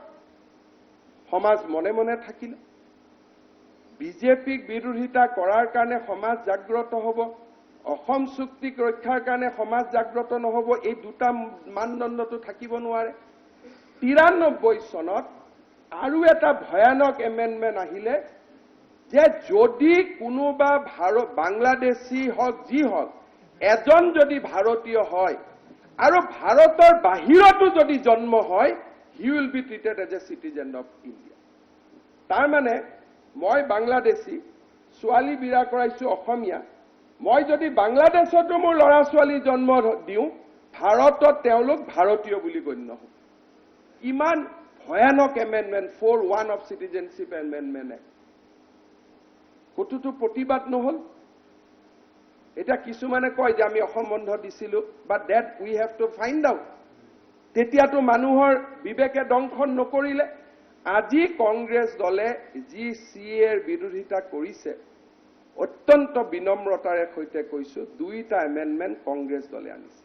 সমাজ মনে মনে থাকিলে বিজেপিক বিৰোধিতা কৰাৰ কাৰণে সমাজ জাগ্ৰত হ'ব অসম চুক্তিক ৰক্ষাৰ কাৰণে সমাজ জাগ্ৰত নহ'ব এই দুটা মানদণ্ডটো থাকিব নোৱাৰে 93 চনত আৰু এটা ভয়ানক এমেণ্ডমেণ্ট আহিলে যে যদি কোনোবা বাংলাদেশী হওক যি হওক এজন যদি ভাৰতীয় হয় আৰু ভাৰতৰ বাহিৰতো যদি জন্ম হয় he will be treated as a citizen of India তাৰমানে মই বাংলাদেশী ছোৱালী বিয়া কৰাইছো অসমীয়া মই যদি বাংলাদেশতো মোৰ ল'ৰা ছোৱালী জন্ম দিওঁ ভাৰতত তেওঁলোক ভাৰতীয় বুলি গণ্য হ'ব ইমান ভয়ানক এমেণ্ডমেণ্ট 4(1) অফ চিটিজেনশ্বিপ এমেণ্ডমেণ্টে কতোটো প্ৰতিবাদ নহল এটা কিছুমানে কয় যে আমি অসম বন্ধ দিছিলো but that we have to find out তেতিয়াতো মানুহৰ বিবেকে দংশন নকৰিলে আজি কংগ্ৰেছ দলে যি CAৰ বিৰোধিতা কৰিছে অত্যন্ত বিনম্ৰতাৰে সৈতে কৈছো দুইটা এমেণ্ডমেণ্ট কংগ্ৰেছ দলে আনিছে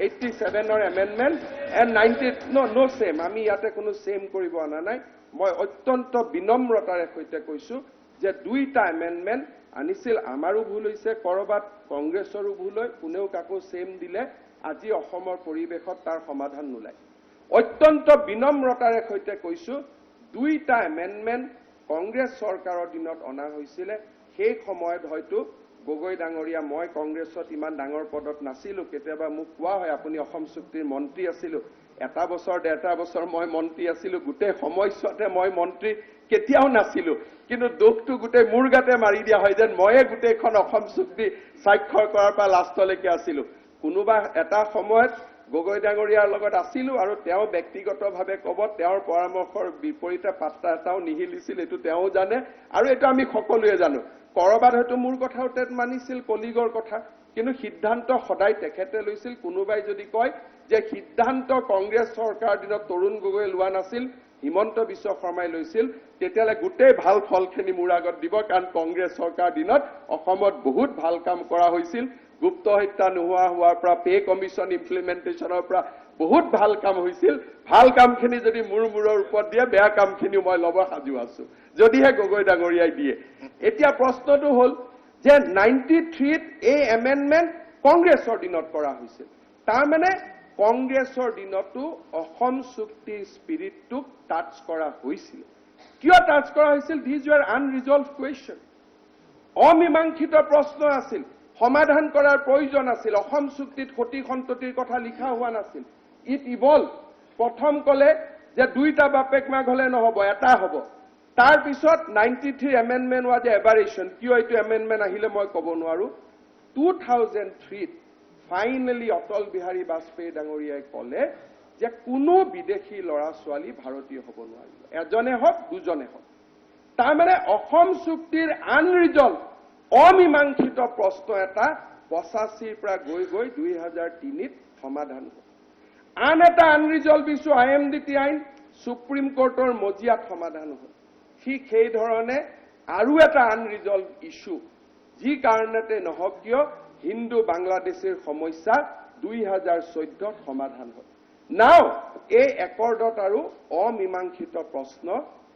87ৰ এমেণ্ডমেণ্ট এণ্ড 90 নো সেম আমি ইয়াতে কোনো সেম কৰিব আনা নাই মই অত্যন্ত বিনম্ৰতাৰে সৈতে কৈছো যে দুইটা এমেণ্ডমেণ্ট আনিছিল আমাৰো ভুল হৈছে কৰবাত কংগ্ৰেছৰো ভুল হয় কোনেও কাকো সেম দিলে আজি অসমৰ পৰিৱেশত তাৰ সমাধান নোলায় অত্যন্ত বিনম্ৰতাৰে সৈতে কৈছো দুইটা এমেণ্ডমেণ্ট কংগ্ৰেছ চৰকাৰৰ দিনত অনা হৈছিলে সেই সময়ত হয়তো গগৈ ডাঙৰীয়া মই কংগ্ৰেছত ইমান ডাঙৰ পদত নাছিলো কেতিয়াবা মোক কোৱা হয় আপুনি অসম চুক্তিৰ মন্ত্ৰী আছিল এটা বছৰ ডেৰটা বছৰ মই মন্ত্ৰী আছিলো গোটেই সময়ছোৱাতে মই মন্ত্ৰী কেতিয়াও নাছিলো কিন্তু দুখটো গোটেই মোৰ গাতে মাৰি দিয়া হয় যেন ময়ে গোটেইখন অসম চুক্তি স্বাক্ষৰ কৰাৰ পৰা লাষ্টলৈকে আছিলো কোনোবা এটা সময়ত গগৈ ডাঙৰীয়াৰ লগত আছিলো আৰু তেওঁ ব্যক্তিগতভাৱে ক'ব তেওঁৰ পৰামৰ্শৰ বিপৰীতে পাত্তা এটাও নিহিলিছিল এটো তেওঁ জানে আৰু এটা আমি সকলোৱে জানো কৰবাত হয়তো মোৰ কথাও তেত মানিছিল কলিগৰ কথা কিন্তু সিদ্ধান্ত সদায় তেখেতে লৈছিল কোনোবাই যদি কয় যে সিদ্ধান্ত কংগ্ৰেছ চৰকাৰৰ দিনত তৰুণ গগৈ লোৱা নাছিল হিমন্ত বিশ্ব শৰ্মাই লৈছিল তেতিয়ালে গোটেই ভাল ফলখিনি মোৰ আগত দিব কাৰণ কংগ্ৰেছ চৰকাৰৰ দিনত অসমত বহুত ভাল কাম কৰা হৈছিল গুপ্ত হত্যা নোহোৱা হোৱাৰ পৰা পে কমিশন ইমপ্লিমেন্টেশনৰ পৰা বহুত ভাল কাম হৈছিল ভাল কামখিনি যদি মোৰ ওপৰত দিয়ে বেয়া কামখিনি মই ল'ব সাজু আছো যদিহে গগৈ ডাঙৰীয়াই দিয়ে এতিয়া প্ৰশ্নটো হ'ল যে 93ত এই এমেণ্ডমেণ্ট কংগ্ৰেছৰ দিনত কৰা হৈছিল তাৰ মানে কংগ্ৰেছৰ দিনতো অসম চুক্তিৰ স্পিৰিটটোক টাচ কৰা হৈছিল কিয় টাচ কৰা হৈছিল দিজ ওয়াৰ আনৰিজলভড কুৱেশ্যন অমীমাংসিত প্ৰশ্ন আছিল সমাধান কৰাৰ প্ৰয়োজন আছিল অসম চুক্তিত সতি সন্ততিৰ কথা লিখা হোৱা নাছিল ইট ইভলভ প্ৰথম কলে যে দুইটা বাপেক মাক হলে নহব এটা হ'ব তাৰ পিছত 93 এমেণ্ডমেণ্ট ওয়াজ এবাৰেশ্যন কিয় এইটো এমেণ্ডমেণ্ট আহিলে মই ক'ব নোৱাৰো 2003ত ফাইনেলি অটল বিহাৰী বাজপেয়ী ডাঙৰীয়াই ক'লে যে কোনো বিদেশী ল'ৰা ছোৱালী ভাৰতীয় হ'ব নোৱাৰিব এজনে হওক দুজনে হওক তাৰ মানে অসম চুক্তিৰ আনৰিজলভ অমীমাংসিত প্ৰশ্ন এটা 85ৰ পৰা গৈ 2003ত সমাধান হ'ল আন এটা আনৰিজলভ ইছ্যু IMDT আইন সুপ্ৰিম কোৰ্টৰ মজিয়াত সমাধান হ'ল ঠিক সেই ধৰণে আৰু এটা আনৰিজলভ ইছ্যু যি কাৰণতে নহওক কিয় হিন্দু বাংলাদেশীৰ সমস্যা 2014ত সমাধান হ'ল নাও এই একৰ্ডত আৰু অমীমাংসিত প্ৰশ্ন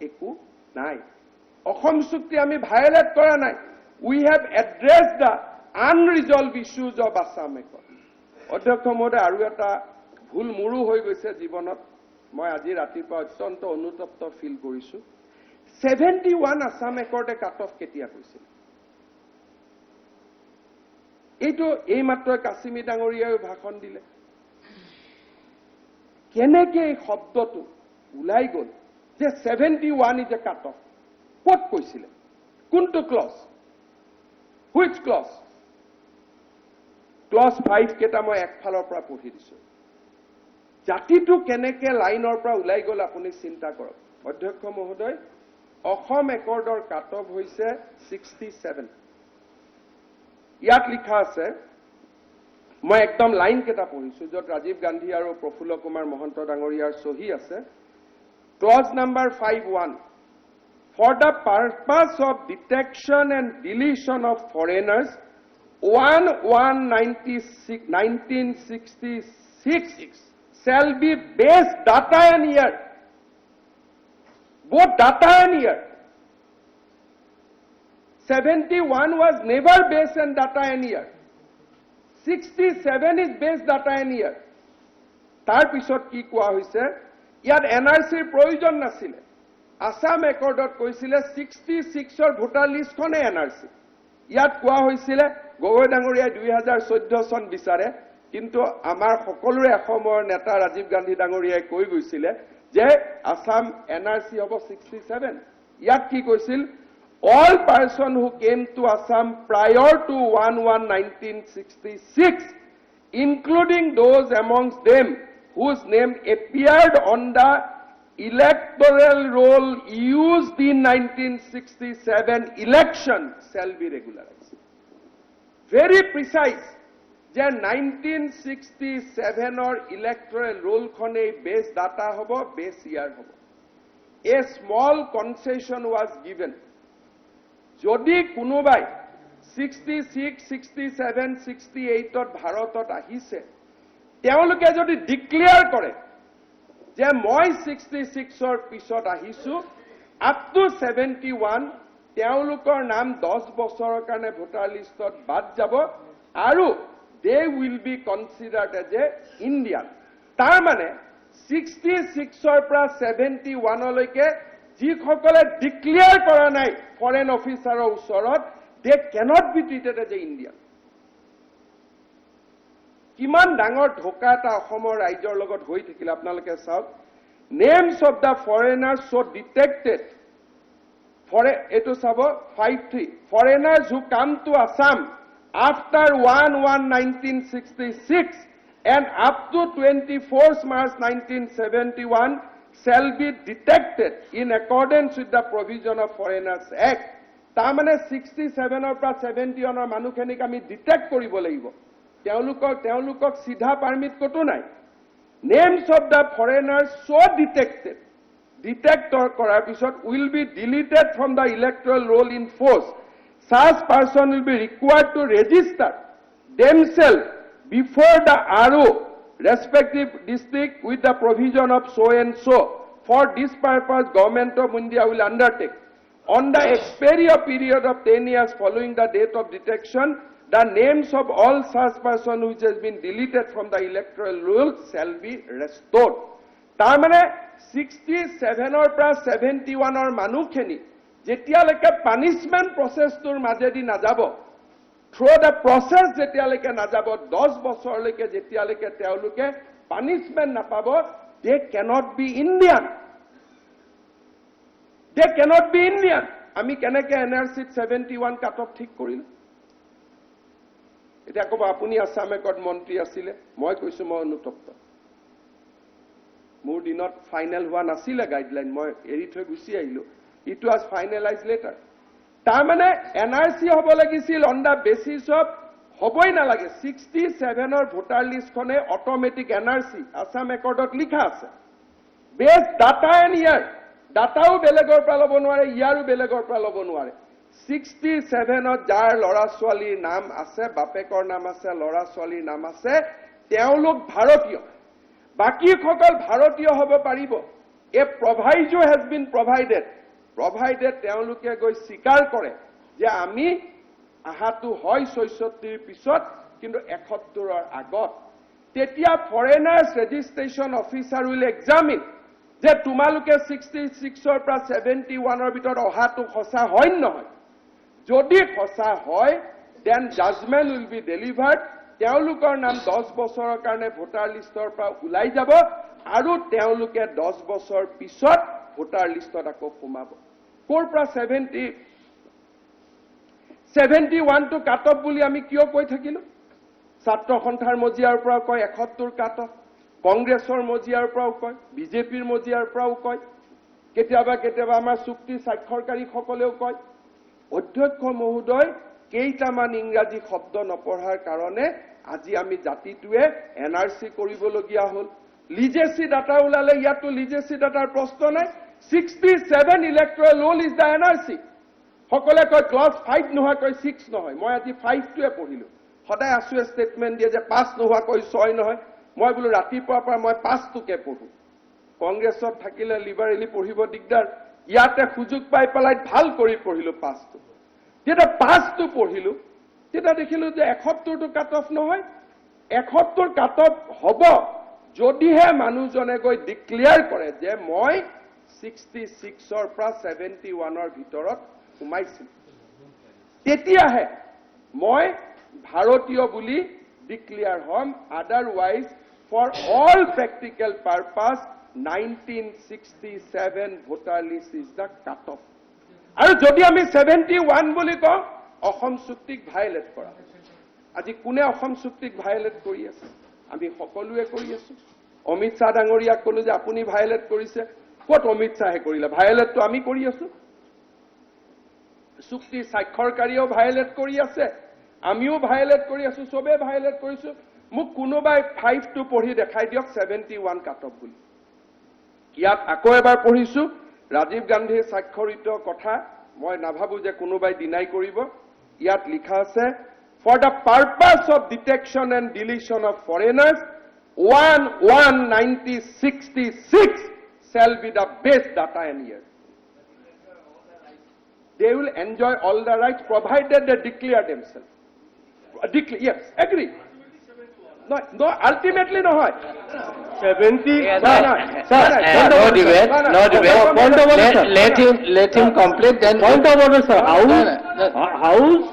একো নাই অসম চুক্তি আমি ভায়োলেট কৰা নাই we have addressed the unresolved issues of Assam Accord অধ্যক্ষ মহোদয় আৰু এটা ভুল মোৰো হৈ গৈছে জীৱনত মই আজি ৰাতিপুৱা অত্যন্ত অনুতপ্ত ফিল কৰিছো 71 Assam Accord কাট অফ কেতিয়া কৈছিল এইটো এই মাত্ৰ কাছিমি ডাঙৰীয়াই ভাষণ দিলে কেনেকে এই শব্দটো উলাই গল যে 71 ইজ এ কাট অফ ক'ত কৈছিলে কোনটো ক্লজ which clause clause 5 কেটা মই একফালৰ পৰা পঢ়ি দিছো জাতিটো কেনেকে লাইনৰ পৰা উলাই গল আপুনি চিন্তা কৰক অধ্যক্ষ মহোদয় অসম একৰ্ডৰ কাট অফ হৈছে 67 ইয়াত লিখা আছে মই একদম লাইন কেটা পঢ়িছো যত ৰাজীৱ গান্ধী আৰু প্ৰফুল্ল কুমাৰ মহন্ত ডাঙৰীয়াৰ সহি আছে close number 51 For the purpose of detection and deletion of foreigners, 1966 shall be base data and year. Both data and year. 71 was never base and data and year. 67 is base data and year. Tar pisot ki koa hoise, yat NRC provision nasile. Assam Accordot কৈছিলে 66 ভোটাৰ লিষ্টখনে এনআৰসি ইয়াত কোৱা হৈছিল গগৈ ডাঙৰীয়া 2014 চন বিচাৰে কিন্তু আমাৰ সকলোৰে অসমৰ নেতা ৰাজীৱ গান্ধী ডাঙৰীয়াই কৈ গৈছিল যে আসাম এনআৰসি হ'ব 67 ইয়াত কি কৈছিল all person who came to Assam prior to 1/1/1966 including those amongst them whose name appeared on the electoral roll used in 1967 election shall be regularized. Very precise. যে 1967 or electoral roll khone base data hobo, base year hobo. A small concession was given. Jodi kunubai 66, 67, 68 ot bharatot ahise. Teoloke jodi declare kore. যে মই 66 পিছত আহিছো আপ টু 71 তেওঁলোকৰ নাম 10 বছৰৰ কাৰণে ভোটাৰ লিষ্টত বাদ যাব আৰু they will be considered as a Indian তাৰ মানে 66 পৰা 71 লৈকে যিসকলে ডিক্লেয়াৰ কৰা নাই ফৰেন অফিচাৰৰ ওচৰত they cannot be treated as a Indian কিমান ডাঙৰ ঢোকা এটা অসমৰ ৰাজ্যৰ লগত হৈ থাকিল আপোনালোকে চাওক names of the foreigners so detected for এটো চাব 53 foreigners who came to Assam after 1/1/1966 and up to 24th March 1971 shall be detected in accordance with the provision of Foreigners Act তা মানে 67 ৰ পৰা 71 ৰ মানুহখিনিক আমি ডিটেক্ট কৰিব লাগিব তেওঁলোকক সিধা পাৰমিট কতো নাই names of the foreigners so detect কৰাৰ পিছত will be deleted from the electoral roll in force such person will be required to register themselves before the RO respective district with the provision of so and so for this purpose government of India will undertake on the expiry period of 10 years following the date of detection the names of all such person which has been deleted from the electoral rolls shall be restored. Tamane 67 or plus 71 or manukheni jetialeke punishment process tur majedi najabo through the process jetialeke najabo 10 bochor leke jetialeke teoluke punishment napabo they cannot be Indian. They cannot be Indian. Ami keneke NRC 71 cut off thik korilu এটা কব আপুনি আসাম একৰ্ড মন্ত্ৰী আছিল মই কৈছো মই অনুতপ্ত মোৰ দিনত ফাইনাল হোৱা নাছিল গাইডলাইন মই এৰি থৈ গুছি আহিলো ইট ওয়াজ ফাইনালাইজ লেটাৰ তাৰ মানে এনআৰসি হ'ব লাগিছিল অন দা বেসিস অফ হবই না লাগে 67 ৰ ভোটাৰ লিষ্টখনে অটোমেটিক এনআৰসি আসাম একৰ্ডত লিখা আছে বেস ডাটা এন্ড ইয়াৰ ডাটাও বেলেগৰ পৰা লব নোৱাৰে ইয়াৰো বেলেগৰ পৰা লব নোৱাৰে 67 যাৰ লৰা ছোৱালীৰ নাম আছে বাপেকৰ নাম আছে লৰা ছোৱালীৰ নাম আছে তেওঁলোক ভাৰতীয় বাকীসকল ভাৰতীয় হ'ব পাৰিব এ proviso has been provided তেওঁলোকে গৈ স্বীকাৰ কৰে যে আমি আহাটো হয় ৬৬ৰ পিছত কিন্তু ৭১ৰ আগত তেতিয়া foreigners registration officer will examine যে তোমালোকে 66ৰ পৰা 71ৰ ভিতৰত অহাটো সঁচা হয় নহয় যদি সঁচা হয় then judgement will be delivered তেওঁলোকৰ নাম 10 বছৰৰ কাৰণে ভোটাৰ লিষ্টৰ পৰা ওলাই যাব আৰু তেওঁলোকে 10 বছৰ পিছত ভোটাৰ লিষ্টত আকৌ সোমাব কোৰ পৰা 71 টো কাট অফ বুলি আমি কিয় কৈ থাকিলো ছাত্ৰ সন্থাৰ মজিয়াৰ পৰা কয় ৭১ কাট অফ কংগ্ৰেছৰ মজিয়াৰ পৰাও কয় বিজেপিৰ মজিয়াৰ পৰাও কয় কেতিয়াবা আমাৰ চুক্তি স্বাক্ষৰকাৰীসকলেও কয় অধ্যক্ষ মহোদয় কেইটামান ইংৰাজী শব্দ নপঢ়াৰ কাৰণে আজি আমি জাতিটোৱে এনআৰসি কৰিবলগীয়া হ'ল লিজেসি ডাটা ওলালে ইয়াতো লিজেসি ডাটাৰ প্ৰশ্ন নাই 67 electoral roll is the NRC সকলে কয় ক্লাস 5 নোহোৱা কয় 6 নহয় মই আজি 5 টোৱে পঢ়িলো সদায় আছু ষ্টেটমেন্ট দিয়ে যে 5 নোহোৱা কয় 6 নহয় মই বলো ৰাতিপুৱাৰ পৰা মই 5 টোকে পঢ়ো কংগ্ৰেছত থাকিলে লিবাৰেলি পঢ়িব দিগদাৰ ইয়াতে সুযোগ পাই পেলাই ভাল কৰি পঢ়িলো 5 টো যেটা 5 টো পঢ়িলো যেটা দেখিলো যে 71 টো কাট অফ নহয় 71 কাট অফ হ'ব যদিহে মানুহজনে গৈ ডিক্লেয়াৰ কৰে যে মই 66ৰ পৰা 71ৰ ভিতৰত সোমাইছিল তেতিয়াহে মই ভাৰতীয় বুলি ডিক্লেয়াৰ হ'ম otherwise for all practical purpose 1967 voter list is the cut off আৰু যদি আমি 71 বুলি কওঁ অসম চুক্তিক ভাইলেট কৰা আজি কোনে অসম চুক্তিক ভাইলেট কৰি আছে আমি সকলোৱে কৰি আছো অমিত শাহ ডাঙৰীয়াক কলো যে আপুনি ভাইলেট কৰিছে কত অমিত শাহে কৰিলে ভাইলেটটো আমি কৰি আছো চুক্তি স্বাক্ষৰকাৰীও ভাইলেট কৰি আছে আমিও ভাইলেট কৰি আছো সবে ভাইলেট কৰিছো মোক কোনোবাই 5 টো পঢ়ি দেখাই দিয়ক 71 কাট অফ বুলি ইয়াত আকৌ এবাৰ পঢ়িছো ৰাজীৱ গান্ধীৰ স্বাক্ষৰিত কথা মই নাভাবো যে কোনোবাই ডিনাই কৰিব ইয়াত লিখা আছে for the purpose of detection and deletion of foreigners 1/1/1966 shall be the best data in year they will enjoy all the rights provided they declare themselves yes agree no ultimately no hoy 70 no debate let him complete then point of order sir house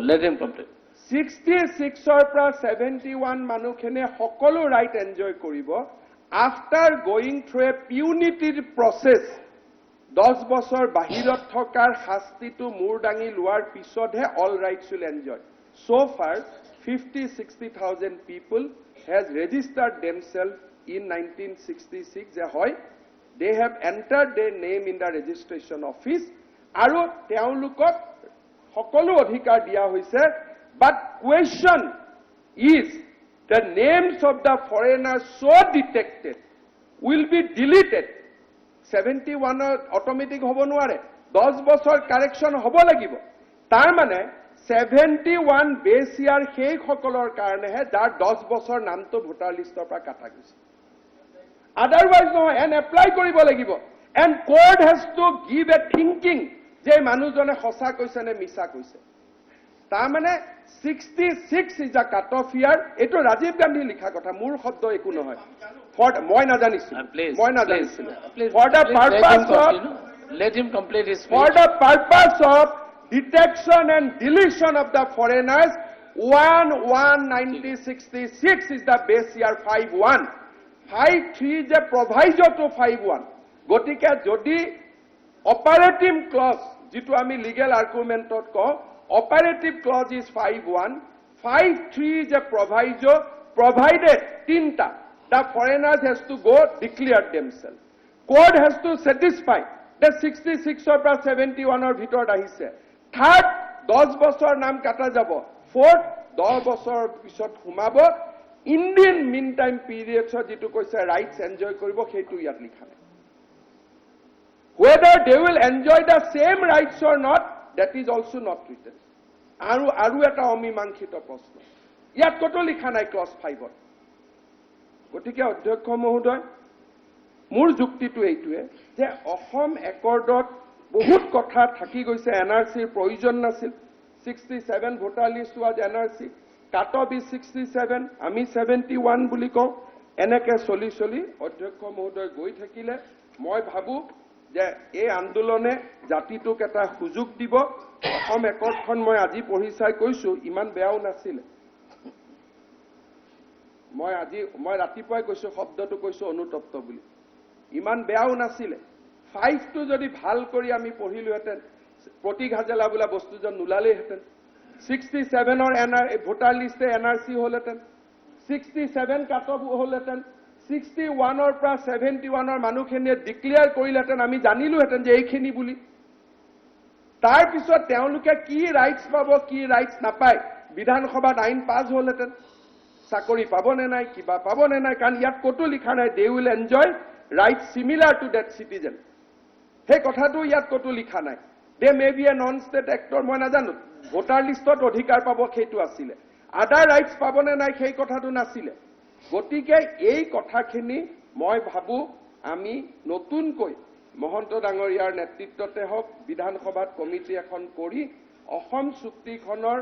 let him complete 66 ৰ পৰা 71 মানুহখনে সকলো ৰাইট এনজয় কৰিব after going through a punitive process 10 বছৰ বাহিৰত থকাৰ শাস্তিটো মূৰ দাঙি লোৱাৰ পিছতহে all rights will enjoy so far 50-60,000 people has registered themselves in 1966 যে হয় they have entered their name in the registration office আৰু তেওঁলোকক সকলো অধিকাৰ দিয়া হৈছে but question is the names of the foreigners so detected will be deleted 71 automatic হ'ব নোৱাৰে 10 বছৰ কাৰেকশন হ'ব লাগিব তাৰ মানে 71 বেছ ইয়াৰ সেই সকলৰ কাৰণেহে যাৰ 10 বছৰ নামটো ভোটাৰ লিষ্টৰ পৰা কাটা গৈছে otherwise নহয় and apply কৰিব লাগিব and court has to give a thinking যে মানুহজনে সঁচা কৈছে নে মিছা কৈছে তাৰ মানে 66 is a cut off year এটো ৰাজীৱ গান্ধী লিখা কথা মোৰ শব্দ একো নহয় মই নাজানিছো মই নাজানিছো for the purpose of let him complete his speech for the purpose of detection and deletion of the foreigners 1/1/1966 is the base year 51 53 যে proviso to 51 গতিকে যদি operative clause যেটো আমি legal argumentত কওঁ operative clause is 51 53 is a proviso provided tinta the foreigners has to go declare themselves court has to satisfy that 66 or 71 or ভিতৰত আহিছে third 10 বছৰ নাম কাটা যাব fourth 10 বছৰ পিছত সোমাব Indian meantime periods যেটো কৈছে rights enjoy কৰিব সেইটো ইয়াত লিখা নাই whether they will enjoy the same rights or not that is also not written আৰু এটা অমীমাংসিত প্ৰশ্ন ইয়াত কতো লিখা নাই ক্লজ 5ত গতিকে অধ্যক্ষ মহোদয় মোৰ যুক্তিটো এইটোৱে যে অসম একৰ্ডত বহুত কথা থাকি গৈছে এনআৰচিৰ প্ৰয়োজন নাছিল 67 voter list was NRC cut off is 67 আমি 71 বুলি কওঁ এনেকে চলি অধ্যক্ষ মহোদয় গৈ থাকিলে মই ভাবো যে এই আন্দোলনে জাতিটোক এটা সুযোগ দিব অসম একৰ্ডখন মই আজি পঢ়ি চাই কৈছো ইমান বেয়াও নাছিল মই ৰাতিপুৱাই কৈছো শব্দটো কৈছো অনুতপ্ত বুলি ইমান বেয়াও নাছিলে 5টো যদি ভাল কৰি আমি পঢ়িলোহেঁতেন প্ৰতীক হাজেলা বোলা বস্তুজন নোলালেহেঁতেন 67ৰ ভোটাৰ লিষ্টে এনআৰচি হলহেঁতেন 67 কাট অফ হলহেঁতেন 61ৰ পৰা 71ৰ মানুহখিনিয়ে ডিক্লেয়াৰ কৰিলেহেঁতেন আমি জানিলোহেঁতেন যে এইখিনি বুলি তাৰপিছত তেওঁলোকে কি ৰাইটছ পাব কি ৰাইটছ নাপায় বিধানসভাত আইন পাছ হলহেঁতেন চাকৰি পাবনে নাই কিবা পাবনে নাই কাৰণ ইয়াত কতো লিখা নাই they will enjoy right similar to that citizen সেই কথাটো ইয়াত কতো লিখা নাই they may be a non state actor মই নাজানো ভোটাৰ লিষ্টত অধিকাৰ পাব সেইটো আছিলে আদাৰ ৰাইটছ পাবনে নাই সেই কথাটো নাছিলে গতিকে এই কথাখিনি মই ভাবো আমি নতুনকৈ মহন্ত ডাঙৰীয়াৰ নেতৃত্বতে হওক বিধানসভাত কমিটি এখন কৰি অসম চুক্তিখনৰ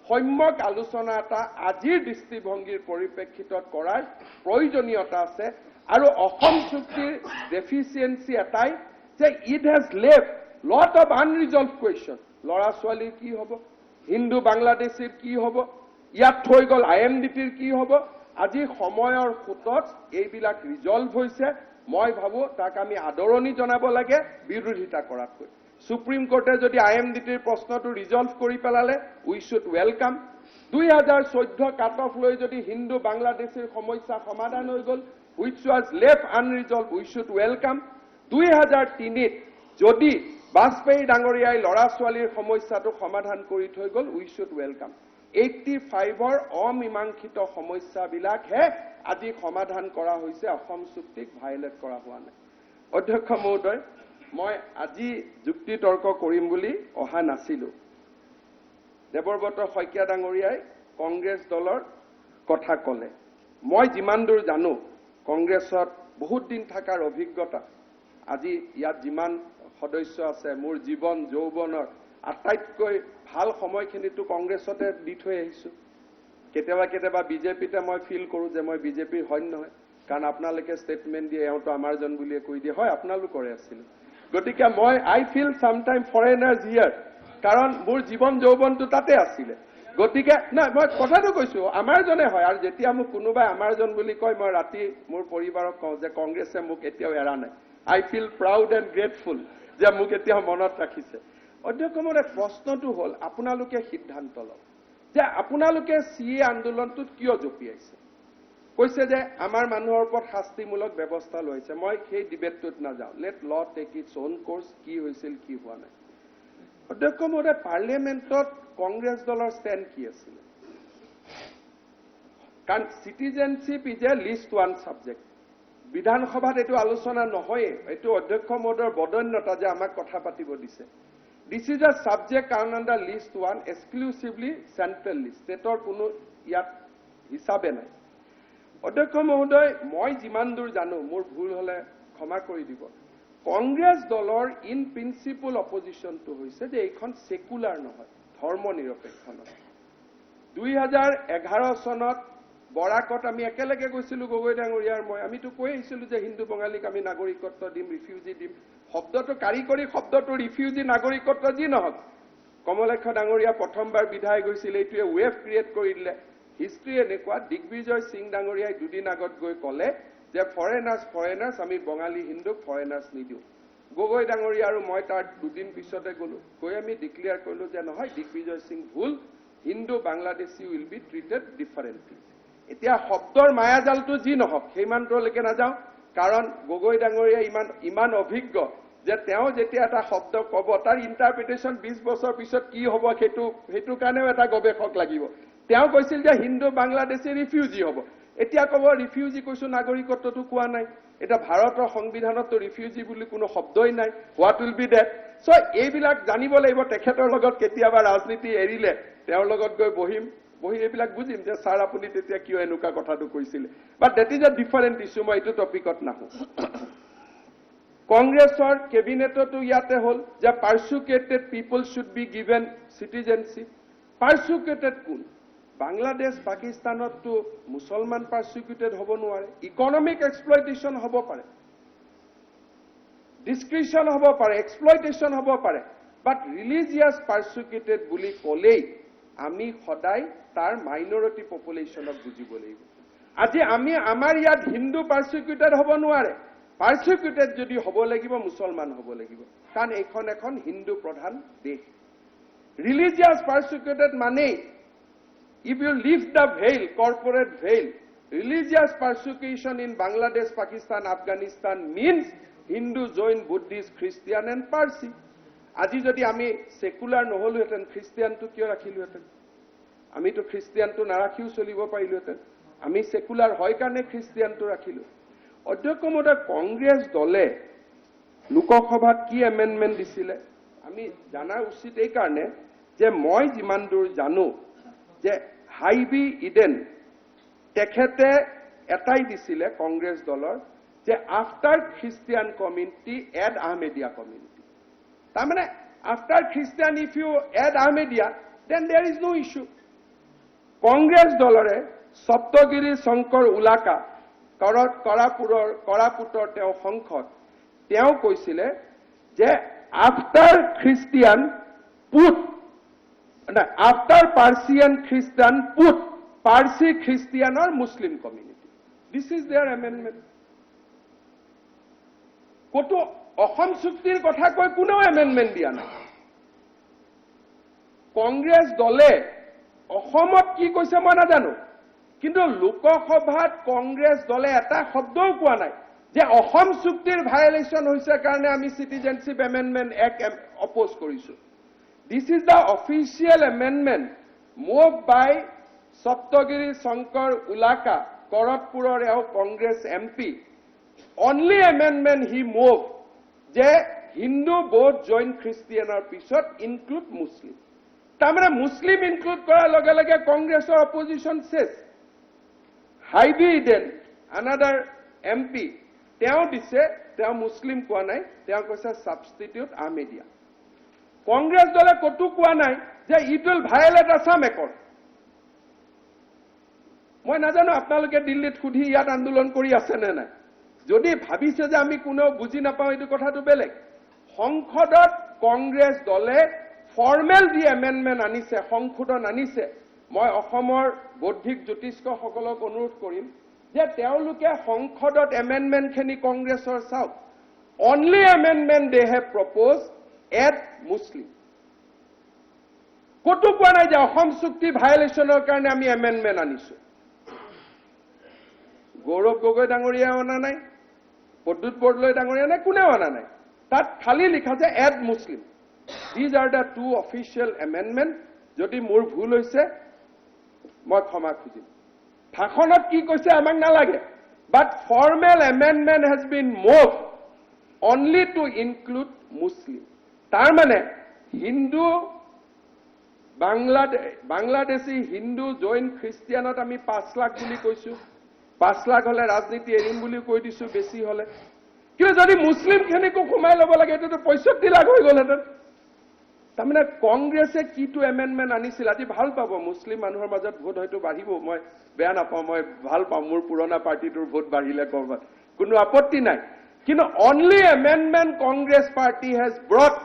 সম্যক আলোচনা এটা আজিৰ দৃষ্টিভংগীৰ পৰিপ্ৰেক্ষিতত কৰাৰ প্ৰয়োজনীয়তা আছে আৰু অসম চুক্তিৰ ডেফিচিয়েন্সি এটাই যে it has left lot of unresolved question ল'ৰা ছোৱালীৰ কি হ'ব হিন্দু বাংলাদেশীৰ কি হ'ব ইয়াত থৈ গ'ল IMDTৰ কি হ'ব আজি সময়ৰ খুঁটত এইবিলাক ৰিজলভ হৈছে মই ভাবো তাক আমি আদৰণি জনাব লাগে বিৰোধিতা কৰাতকৈ সুপ্ৰিম কোৰ্টে যদি IMDTৰ প্ৰশ্নটো ৰিজলভ কৰি পেলালে উই শুড ওয়েলকাম 2014 কাট অফ লৈ যদি হিন্দু বাংলাদেশীৰ সমস্যা সমাধান হৈ গ'ল which was left unresolved we should welcome 2003 যদি বাজপেয়ী ডাঙৰীয়াই লৰা ছোৱালীৰ সমস্যাটো সমাধান কৰি থৈ গ'ল we should welcome 85ৰ অমীমাংসিত সমস্যাবিলাকহে আজি সমাধান কৰা হৈছে অসম চুক্তিক ভাইলেট কৰা হোৱা নাই অধ্যক্ষ মহোদয় মই আজি যুক্তি তৰ্ক কৰিম বুলি অহা নাছিলো দেৱব্ৰত শইকীয়া ডাঙৰীয়াই কংগ্ৰেছ দলৰ কথা ক'লে মই যিমান দূৰ জানো কংগ্ৰেছত বহুত দিন থাকাৰ অভিজ্ঞতা আজি ইয়াত যিমান সদস্য আছে মোৰ জীৱন যৌৱনৰ আটাইতকৈ ভাল সময়খিনিটো কংগ্ৰেছতে দি থৈ আহিছো কেতিয়াবা বিজেপিতে মই ফিল কৰো যে মই বিজেপিৰ হয় নহয় কাৰণ আপোনালোকে ষ্টেটমেন্ট দিয়ে এওঁটো আমাৰজন বুলিয়ে কৈ দিয়ে হয় আপোনালোকৰে আছিল গতিকে মই আই ফিল সামটাইম ফৰেনাৰ্ছ হিয়াৰ কাৰণ মোৰ জীৱন যৌৱনটো তাতে আছিলে গতিকে না মই কথাটো কৈছো আমাৰজনে হয় আৰু যেতিয়া মোক কোনোবাই আমাৰজন বুলি কয় মই ৰাতি মোৰ পৰিবাৰক কওঁ যে কংগ্ৰেছে মোক এতিয়াও এৰা নাই আই ফিল প্ৰাউড এণ্ড গ্ৰেটফুল যে মোক এতিয়াও মনত ৰাখিছে অধ্যক্ষ মহোদয় প্ৰশ্নটো হ'ল আপোনালোকে সিদ্ধান্ত লওক যে আপোনালোকে CA আন্দোলনটোত কিয় জপিয়াইছে কৈছে যে আমাৰ মানুহৰ ওপৰত শাস্তিমূলক ব্যৱস্থা লৈছে মই সেই ডিবেটটোত নাযাওঁ লেট ল টেক ইটছ ওন কোৰ্স কি হৈছিল কি হোৱা নাই অধ্যক্ষ মহোদয় পাৰ্লিয়ামেণ্টত কংগ্ৰেছ দলৰ ষ্টেণ্ড কি আছিল কাৰণ citizenship is a list one subject বিধানসভাত এইটো আলোচনা নহয় এইটো অধ্যক্ষ মহোদয়ৰ বদন্যতা যে আমাক কথা পাতিব দিছে this is a subject under list one exclusively central list ষ্টেটৰ কোনো ইয়াত হিচাপে নাই অধ্যক্ষ মহোদয় মই যিমান দূৰ জানো মোৰ ভুল হলে ক্ষমা কৰি দিব কংগ্ৰেছ দলৰ ইন প্ৰিন্সিপল অপজিশনটো হৈছে যে এইখন সেকুলাৰ নহয় ধৰ্ম নিৰপেক্ষ নহয় 2011 চনত বৰাকত আমি একেলগে গৈছিলো গগৈ ডাঙৰীয়াৰ মই আমিতো কৈ আহিছিলো যে হিন্দু বঙালীক আমি নাগৰিকত্ব দিম ৰিফিউজি দিম শব্দটো কাৰিকৰী শব্দটো ৰিফিউজি নাগৰিকত্ব যি নহওক কমলেশ ডাঙৰীয়া প্ৰথমবাৰ বিধায় গৈছিল এইটোৱে ৱেভ ক্ৰিয়েট কৰি দিলে হিষ্ট্ৰী এনেকুৱা দিগ্বিজয় সিং ডাঙৰীয়াই দুদিন আগত গৈ ক'লে যে ফৰেনাৰ্ছ আমি বঙালী হিন্দুক ফৰেনাৰ্ছ নিদিওঁ গগৈ ডাঙৰীয়া আৰু মই তাৰ দুদিন পিছতে গলো গৈ আমি ডিক্লেয়াৰ কৰিলো যে নহয় দিগ্বিজয় সিং ভুল Hindu Bangladeshi will be treated differently এতিয়া শব্দৰ মায়াজালটো যি নহওক সেইমানলৈকে নাযাওঁ কাৰণ গগৈ ডাঙৰীয়া ইমান অভিজ্ঞ যে তেওঁ যেতিয়া এটা শব্দ ক'ব তাৰ ইণ্টাৰপ্ৰিটেশ্যন 20 বছৰ পিছত কি হ'ব সেইটো কাৰণেও এটা গৱেষক লাগিব তেওঁ কৈছিল যে হিন্দু বাংলাদেশী ৰিফিউজি হ'ব এতিয়া ক'ব ৰিফিউজি কৈছো নাগৰিকত্বটো কোৱা নাই এটা ভাৰতৰ সংবিধানততো ৰিফিউজি বুলি কোনো শব্দই নাই what will be date so এইবিলাক জানিব লাগিব তেখেতৰ লগত কেতিয়াবা ৰাজনীতি এৰিলে তেওঁৰ লগত গৈ বহিম বহি এইবিলাক বুজিম যে ছাৰ আপুনি তেতিয়া কিয় এনেকুৱা কথাটো কৈছিলে but that is a different issue মই এইটো টপিকত নাহো কংগ্ৰেছৰ কেবিনেটতো ইয়াতে হ'ল যে persecuted people should be given citizenship persecuted কোন বাংলাদেশ পাকিস্তানততো মুছলমান পাৰ্চুকেটেড হ'ব নোৱাৰে ইকনমিক এক্সপ্লইটেশ্যন হ'ব পাৰে ডিসক্ৰিপশন হব পাৰে এক্সপ্লইটেশ্যন হব পাৰে বাট ৰিলিজিয়াছ পাৰ্চুকেটেড বুলি ক'লেই আমি সদায় তাৰ মাইনৰিটি পপুলেশ্যনক বুজিব লাগিব আজি আমি আমাৰ ইয়াত হিন্দু পাৰ্চুকেটেড হ'ব নোৱাৰে পাৰ্চুকেটেড যদি হ'ব লাগিব মুছলমান হ'ব লাগিব কাৰণ এইখন এখন হিন্দু প্ৰধান দেশ ৰিলিজিয়াছ পাৰ্চুকেটেড মানে if you lift the veil corporate veil religious persecution in Bangladesh Pakistan Afghanistan means Hindu Jain Buddhist Christian and Parsi আজি যদি আমি সেকুলার নহলহেতেন খ্রিস্টিয়ানটো কিয় রাখিলহেতেন আমি তো খ্রিস্টিয়ানটো নারাখিও চলিব পাৰিলহেতেন আমি সেকুলাৰ হয় কাৰণে খ্ৰিস্টিয়ানটো ৰাখিলো অধ্যক্ষ মহোদয় কংগ্ৰেছ দলে লোকসভাত কি এমেন্ডমেন্ট দিছিলে আমি জানা উচিত এই কাৰণে যে মই যিমান দূৰ জানো যে হাইবি ইডেন তেখেতে এটাই দিছিলে কংগ্ৰেছ দলৰ যে after Christian community add Ahmadiyya community তাৰমানে after Christian if you add Ahmadiyya then there is no issue Congress দলৰে সপ্তগিৰি শংকৰ উলাকা কৰাপুটৰ তেওঁ সংসদ তেওঁ কৈছিলে যে after Christian put after Persian Christian put Parsi Christian or Muslim community. This is their amendment. Koto Ahom Chuktir kotha koi kuno amendment dia nai. Congress dole Ahomot ki koise moi najano. Kintu Lokosabhat Congress dole eta shobdou koa nai je Ahom Chuktir violation hoise karone ami Citizenship Amendment Act oppose korisu. This is the official amendment moved by Saptagiri Shankar Ulaka, Karatpuror Congress MP. Only amendment he moved, je Hindu both join Christian or Pisot include Muslim. Tamara Muslim include kora loge loge Congress or opposition says. Haibi Eden, another MP, teo dise, teo Muslim koa nai, teo koise substitute Ahmedia. Congress দলে কতো কোৱা নাই যে it will violate Assam accord মই নাজানো আপোনালোকে দিল্লীত খুধি ইয়াত আন্দোলন কৰি আছে নে নাই যদি ভাবিছে যে আমি কোনেও বুজি নাপাওঁ এইটো কথাটো বেলেগ সংসদত কংগ্ৰেছ দলে ফৰ্মেল দি এমেন্ডমেন্ট আনিছে সংশোধন আনিছে মই অসমৰ বৌদ্ধিক জ্যোতিষ্কসকলক অনুৰোধ কৰিম যে তেওঁলোকে সংসদত এমেন্ডমেন্টখিনি কংগ্ৰেছৰ চাওক only amendment they have proposed add Muslim. Koto koa nai je Ahom Chukti violationor karone ami amendment anisu. Gaurav Gogoi dangoriya ana nai, Poddut Bordloi dangoriya nai, kune ana nai. Tat khali likha je add Muslim. These are the two official amendment. Jodi mur bhul hoise, moi khoma khujim. Bhakhonot ki koise amak nalage. But formal amendment has been moved only to include Muslim. তার মানে হিন্দু বাংলাদেশী হিন্দু জৈন খ্রিস্টিয়ানত আমি 5 লাখ বুলি কৈছো 5 লাখ হলে ৰাজনীতি এৰিম বুলি কৈ দিছো বেছি হলে কিন্তু যদি মুসলিম খেনিকো ঘুমাই লব লাগে এটো 65 লাখ হৈ গলহেতেন তাৰমানে কংগ্ৰেছে কিটো এমেন্ডমেন্ট আনিছিল আজি ভাল পাব মুসলিম মানুহৰ মাজত ভোট হয়তো বাঢ়িব মই বেয়া নাপাওঁ মই ভাল পাওঁ মোৰ পুৰণা পাৰ্টিটোৰ ভোট বাঢ়িলে কৰবাত কোনো আপত্তি নাই কিন্তু only amendment Congress party has brought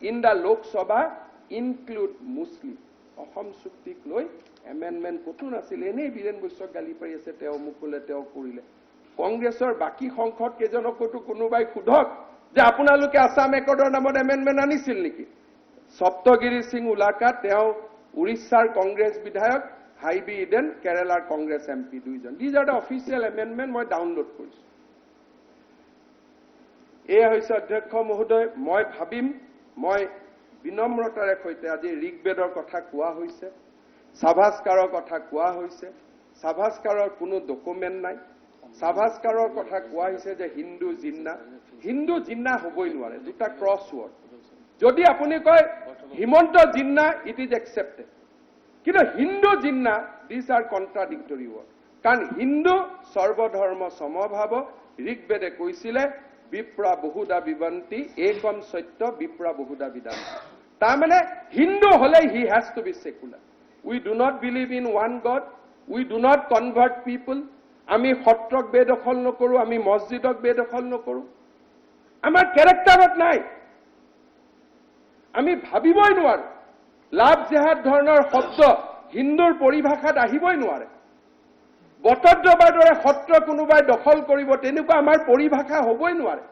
in the Lok Sabha include Muslim. Ahom Chuktik loi amendment koto nasil enei Biren Boisok gali pari ase teo mukole teo korile. Congressor baki সংসদ kejonok koto konobai khudok je apunaluke Assam Accordor namot amendment anisil niki. Saptagiri Singh Ulaka teo Orissar Congress bidhayok Haibi Eden Kerala Congress MP duijon. These are the official amendment moi download korisu. Eya hoise অধ্যক্ষ মহোদয় মই ভাবিম মই বিনম্ৰতাৰে কৈতে আজি ঋগবেদৰ কথা কোৱা হৈছে সাভাস্কাৰৰ কথা কোৱা হৈছে সাভাস্কাৰৰ কোনো ডকুমেন্ট নাই সাভাস্কাৰৰ কথা কোৱা হৈছে যে হিন্দু জিন্না হবই নোৱাৰে দুটা ক্ৰছ ৱৰ্ড যদি আপুনি কয় Himanta Jinnah it is accepted কিন্তু Hindu Jinnah this are contradictory word কাৰণ হিন্দু সৰ্বধৰ্ম সমভাৱ ঋগ্বেদে কৈছিলে বিপ্ৰা বহুদা বিবন্তি একম সত্য বিপ্ৰা বহুদা বিদান্তি তাৰমানে হিন্দু হলে he has to be secular we do not believe in one god we do not convert people আমি সত্ৰক বেদখল নকৰো আমি মছজিদক বেদখল নকৰো আমাৰ ক্যাৰেক্টাৰত নাই আমি ভাবিবই নোৱাৰো লাভ জেহাদ ধৰণৰ শব্দ হিন্দুৰ পৰিভাষাত আহিবই নোৱাৰে বটদ্ৰবাৰ দৰে সত্ৰ কোনোবাই দখল কৰিব তেনেকুৱা আমাৰ পৰিভাষা হ'বই নোৱাৰে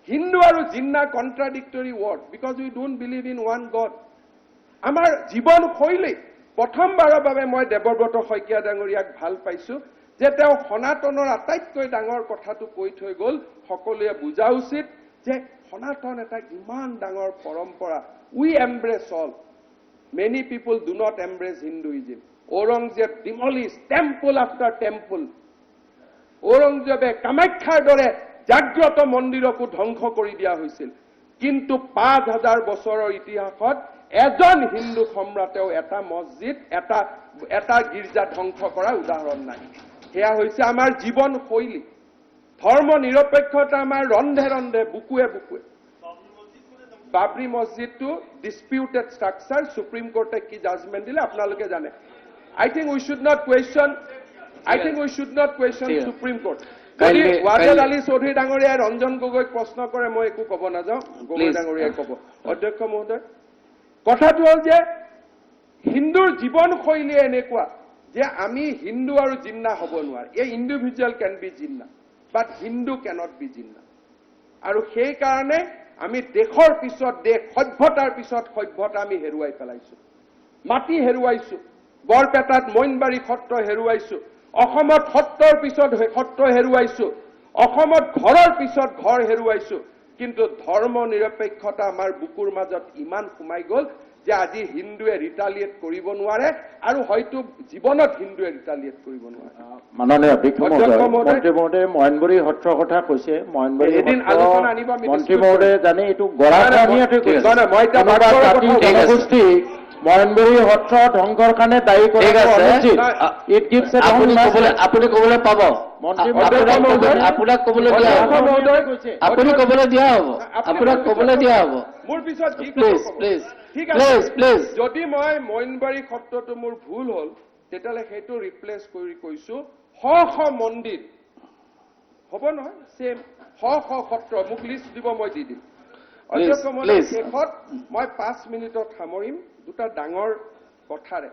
হিন্দু আৰু Jinnah contradictory word because we don't believe in one god আমাৰ জীৱন শৈলী প্ৰথমবাৰৰ বাবে মই দেৱব্ৰত শইকীয়া ডাঙৰীয়াক ভাল পাইছো যে তেওঁ সনাতনৰ আটাইতকৈ ডাঙৰ কথাটো কৈ থৈ গ'ল সকলোৱে বুজা উচিত যে সনাতন এটা ইমান ডাঙৰ পৰম্পৰা we embrace all many people do not embrace Hinduism Aurangzeb demolish temple after temple ঔৰংজেবে কামাখ্যাৰ দৰে জাগ্ৰত মন্দিৰকো ধ্বংস কৰি দিয়া হৈছিল কিন্তু 5000 বছৰৰ ইতিহাসত এজন হিন্দু সম্ৰাটেও এটা মছজিদ এটা গীৰ্জা ধ্বংস কৰা উদাহৰণ নাই সেয়া হৈছে আমাৰ জীৱন শৈলী ধৰ্ম নিৰপেক্ষতা আমাৰ ৰন্ধে ৰন্ধে বুকুৱে বুকুৱে বাবৰি মছজিদটো ডিসপিউটেড স্ট্ৰাকচাৰ সুপ্ৰিম কোৰ্টে কি জাজমেন্ট দিলে আপোনালোকে জানে I think we should not question Supreme Court. যদি ৱাজেদ আলী চৌধুৰী ডাঙৰীয়াই ৰঞ্জন গগৈক প্ৰশ্ন কৰে মই একো ক'ব নাযাওঁ গগৈ ডাঙৰীয়াই ক'ব অধ্যক্ষ মহোদয় কথাটো হ'ল যে হিন্দুৰ জীৱন শৈলী এনেকুৱা যে আমি হিন্দু আৰু জিন্না হ'ব নোৱাৰে এই individual can be Jinnah but Hindu cannot be Jinnah আৰু সেই কাৰণে আমি দেশৰ পিছত দেশ সভ্যতাৰ পিছত সভ্যতা আমি হেৰুৱাই পেলাইছো মাটি হেৰুৱাইছো বৰপেটাত মইনবাৰী সত্ৰ হেৰুৱাইছো অসমত সত্ৰৰ পিছত সত্ৰ হেৰুৱাইছো অসমত ঘৰৰ পিছত ঘৰ হেৰুৱাইছো কিন্তু ধৰ্ম নিৰপেক্ষতা আমাৰ বুকুৰ মাজত ইমান সোমাই গ'ল যে আজি হিন্দুৱে ৰিটালিয়েট কৰিব নোৱাৰে আৰু হয়তো জীৱনত হিন্দুৱে ৰিটালিয়েট কৰিব নোৱাৰে মাননীয় অধ্যক্ষ মন্ত্ৰী মহোদয়ে মহেন্দ্ৰবাৰী সত্ৰৰ কথা কৈছে মহেন্দ্ৰবাৰী এদিন আলোচনা আনিব মন্ত্ৰী মহোদয়ে জানে এইটো গৰাখহনীয়াটো কৈছে জনগোষ্ঠী মহেন্দ্ৰবাৰী সত্ৰ ধ্বংসৰ কাৰণে দায়ী কৰা অনুচিত ইট গিভছ এ আপুনি ক'বলৈ পাব আপোনাক ক'বলৈ দিয়া হ'ব আপুনি ক'বলৈ দিয়া হ'ব আপোনাক ক'বলৈ দিয়া হ'ব মোৰ পিছত প্লিজ প্লিজ ঠিক আছে প্লিজ যদি মই মইনবাৰী সত্ৰটো মোৰ ভুল হ'ল তেতিয়াহ'লে সেইটো ৰিপ্লেচ কৰি কৈছো শ মন্দিৰ হ'ব নহয় সেম শ সত্ৰ মোক লিষ্ট দিব মই দি দিম অধ্যক্ষ মহোদয় শেষত মই 5 মিনিটত সামৰিম দুটা ডাঙৰ কথাৰে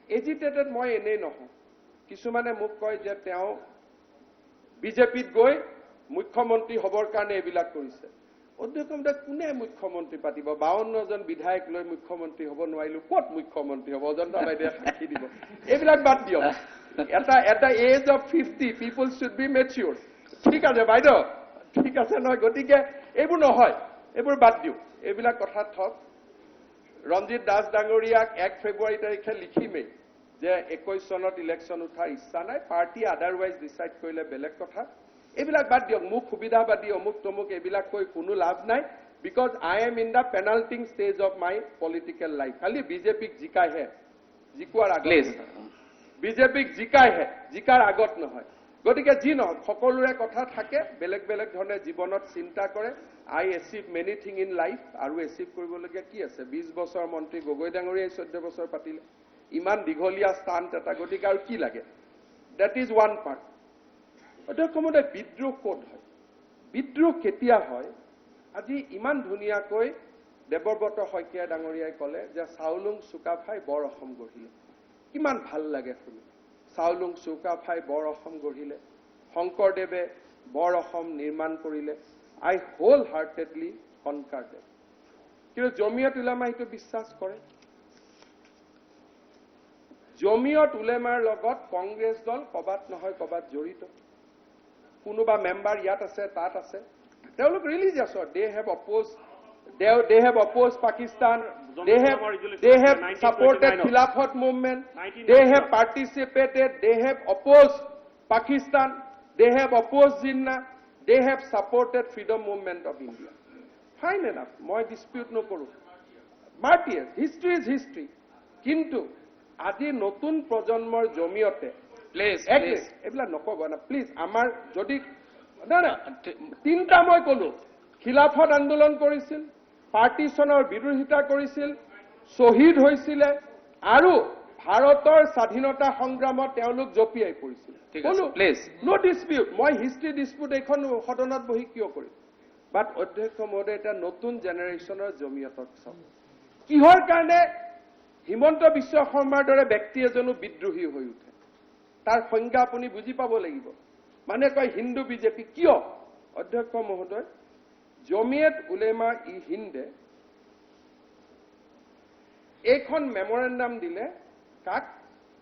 এজিটেটেড মই এনেই নহওঁ কিছুমানে মোক কয় যে তেওঁ বিজেপিত গৈ মুখ্যমন্ত্ৰী হ'বৰ কাৰণে এইবিলাক কৰিছে অধ্যক্ষ মহোদয় কোনে মুখ্যমন্ত্ৰী পাতিব 52 জন বিধায়ক লৈ মুখ্যমন্ত্ৰী হ'ব নোৱাৰিলো ক'ত মুখ্যমন্ত্ৰী হ'ব অজন্তা বাইদেৱে সাক্ষী দিব এইবিলাক বাদ দিয়ক এটা age of 50 people should be mature ঠিক আছে বাইদেউ ঠিক আছে নহয় গতিকে এইবোৰ নহয় এইবোৰ বাদ দিওঁ এইবিলাক কথা থক ৰঞ্জিত দাস ডাঙৰীয়াক 1 ফেব্ৰুৱাৰী তাৰিখে লিখিমেই যে 21 চনত ইলেকশ্যন উঠাৰ ইচ্ছা নাই পাৰ্টি আদাৰৱাইজ ডিসাইড কৰিলে বেলেগ কথা এইবিলাক বাদ দিয়ক মোক সুবিধাবাদী অমুক তমুক এইবিলাক কৈ কোনো লাভ নাই because I am in the penultimate stage of my political life খালি বিজেপিক জিকাইহে জিকোৱাৰ আগত বিজেপিক জিকাইহে জিকাৰ আগত নহয় গতিকে যি নহওক সকলোৰে কথা থাকে বেলেগ বেলেগ ধৰণে জীৱনত চিন্তা কৰে I achieve many thing in life আৰু এচিভ কৰিবলগীয়া কি আছে 20 বছৰ মন্ত্ৰী গগৈ ডাঙৰীয়াই 14 বছৰ পাতিলে ইমান দীঘলীয়া স্থান এটা গতিকে আৰু কি লাগে দ্যাট ইজ ওৱান পাৰ্ট অধ্যক্ষ মহোদয় বিদ্ৰোহ ক'ত হয় বিদ্ৰোহ কেতিয়া হয় আজি ইমান ধুনীয়াকৈ দেৱব্ৰত শইকীয়া ডাঙৰীয়াই ক'লে যে চাউলুং চুকাফাই বৰ অসম গঢ়িলে কিমান ভাল লাগে শুনি চাউলুং চুকাফাই বৰ অসম গঢ়িলে শংকৰদেৱে বৰ অসম নিৰ্মাণ কৰিলে আই হোল হাৰ্টেডলি কনকাৰ দেম কিন্তু জমিয়ত উলেমা এইটো বিশ্বাস কৰে জমিয়ত উলেমাৰ লগত কংগ্ৰেছ দল কবাত নহয় কবাত জড়িত কোনোবা মেম্বাৰ ইয়াত আছে তাত আছে তেওঁলোক ৰিলিজিয়াছৰ they have opposed Pakistan they have supported Khilafat movement they have participated they have opposed Pakistan they have opposed Jinnah they have supported freedom movement of India fine enough moi dispute no koru martyrs history is history kintu আজি নতুন প্ৰজন্মৰ জমিয়তে প্লিজ এইবিলাক নকব না প্লিজ আমাৰ যদি তিনিটা মই কলো খিলাফত আন্দোলন কৰিছিল পাৰ্টিশনৰ বিৰোধিতা কৰিছিল শ্বহীদ হৈছিলে আৰু ভাৰতৰ স্বাধীনতা সংগ্ৰামত তেওঁলোক জঁপিয়াই পৰিছিল প্লিজ নো ডিসপিউট মই হিষ্ট্ৰী ডিসপিউট এইখন সদনত বহি কিয় কৰিম বাট অধ্যক্ষ মহোদয় এটা নতুন জেনেৰেশ্যনৰ জমিয়তক চাওক কিহৰ কাৰণে হিমন্ত বিশ্ব শৰ্মাৰ দৰে ব্যক্তি এজনো বিদ্ৰোহী হৈ উঠে তাৰ সংজ্ঞা আপুনি বুজি পাব লাগিব মানে কয় হিন্দু বিজেপি কিয় অধ্যক্ষ মহোদয় জমিয়ত উলেমা ই হিন্দে এইখন মেমৰেণ্ডাম দিলে কাক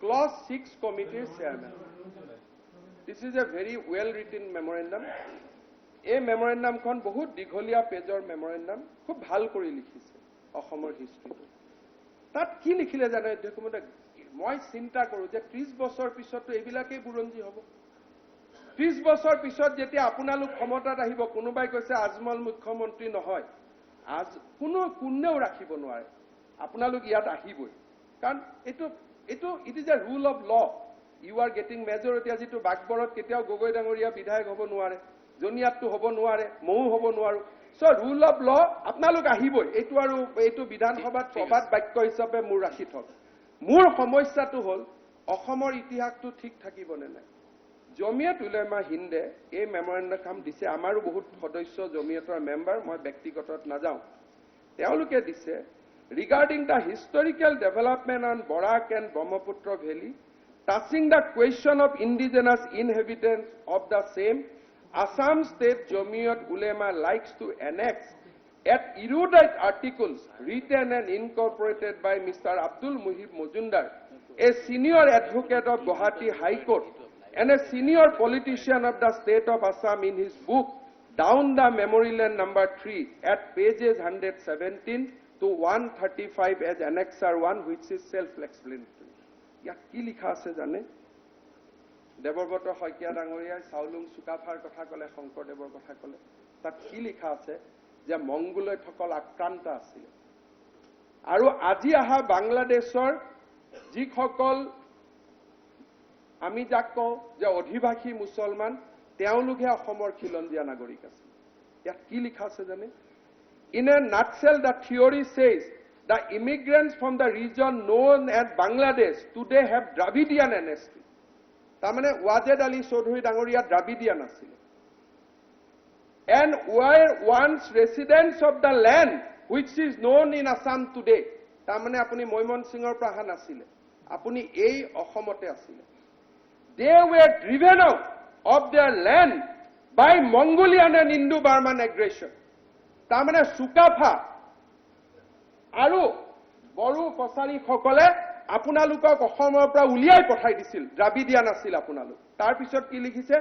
ক্লজ 6 কমিটিৰ chairman this is A very well written memorandum এই মেমৰেণ্ডামখন বহুত দীঘলীয়া পেজৰ মেমৰেণ্ডাম খুব ভাল কৰি লিখিছে অসমৰ হিষ্ট্ৰীটো তাত কি লিখিলে জানে অধ্যক্ষ মহোদয় মই চিন্তা কৰো যে 30 বছৰ পিছতো এইবিলাকেই বুৰঞ্জী হ'ব 30 বছৰ পিছত যেতিয়া আপোনালোক ক্ষমতাত আহিব কোনোবাই কৈছে আজমল মুখ্যমন্ত্ৰী নহয় আজ কোনেও ৰাখিব নোৱাৰে আপোনালোক ইয়াত আহিবই কাৰণ এইটো it is a rule of law you are getting majority আজিতো বাগবৰত কেতিয়াও গগৈ ডাঙৰীয়া বিধায়ক হ'ব নোৱাৰে জনিয়াতটো হ'ব নোৱাৰে ময়ো হ'ব নোৱাৰো চ ৰুল অফ ল আপোনালোক আহিবই এইটো বিধানসভাত প্ৰবাদ বাক্য হিচাপে মোৰ ৰাখি থক মোৰ সমস্যাটো হ'ল অসমৰ ইতিহাসটো ঠিক থাকিবনে নাই জমিয়ত উলেমা হিন্দে এই মেমৰেণ্ডাম দিছে আমাৰো বহুত সদস্য জমিয়তৰ মেম্বাৰ মই ব্যক্তিগতত নাযাওঁ তেওঁলোকে দিছে regarding the historical development on Barak and Brahmaputra Valley touching the question of indigenous inhabitants of the same Assam State Jamiyat Ulema likes to annex at erudite articles written and incorporated by Mr. Abdul Muhib Mojumdar, a senior advocate of Guwahati High Court and a senior politician of the state of Assam in his book Down the Memory Lane number 3 at pages 117 to 135 as Annexure 1 which is self-explanatory. ইয়াত কি লিখা আছে জানে দেৱব্ৰত শইকীয়া ডাঙৰীয়াই চাউলুং চুকাফাৰ কথা ক'লে শংকৰদেৱৰ কথা ক'লে তাত কি লিখা আছে যে মংগোলয়তসকল আক্ৰান্ত আছিল আৰু আজি আহা বাংলাদেশৰ যিসকল আমি যাক কওঁ যে অধিবাসী মুছলমান তেওঁলোকহে অসমৰ খিলঞ্জীয়া নাগৰিক আছিল ইয়াত কি লিখা আছে জানে In a nutshell, the theory says the immigrants from the region known as Bangladesh today have Dravidian ancestry. Tamane Wajed Ali Chaudhuri Dangoriya Dravidian asile. And were once residents of the land which is known in Assam today. Tamane apuni Moimon Singhor prahan asile. Apuni ei Ashomote asile. They were driven out of their land by Mongolian and Indo-Burman aggression. তাৰমানে চুকাফা আৰু বড়ো কছাৰী সকলে আপোনালোকক অসমৰ পৰা উলিয়াই পঠাই দিছিল দ্ৰাবিডিয়ান আছিল আপোনালোক তাৰ পিছত কি লিখিছে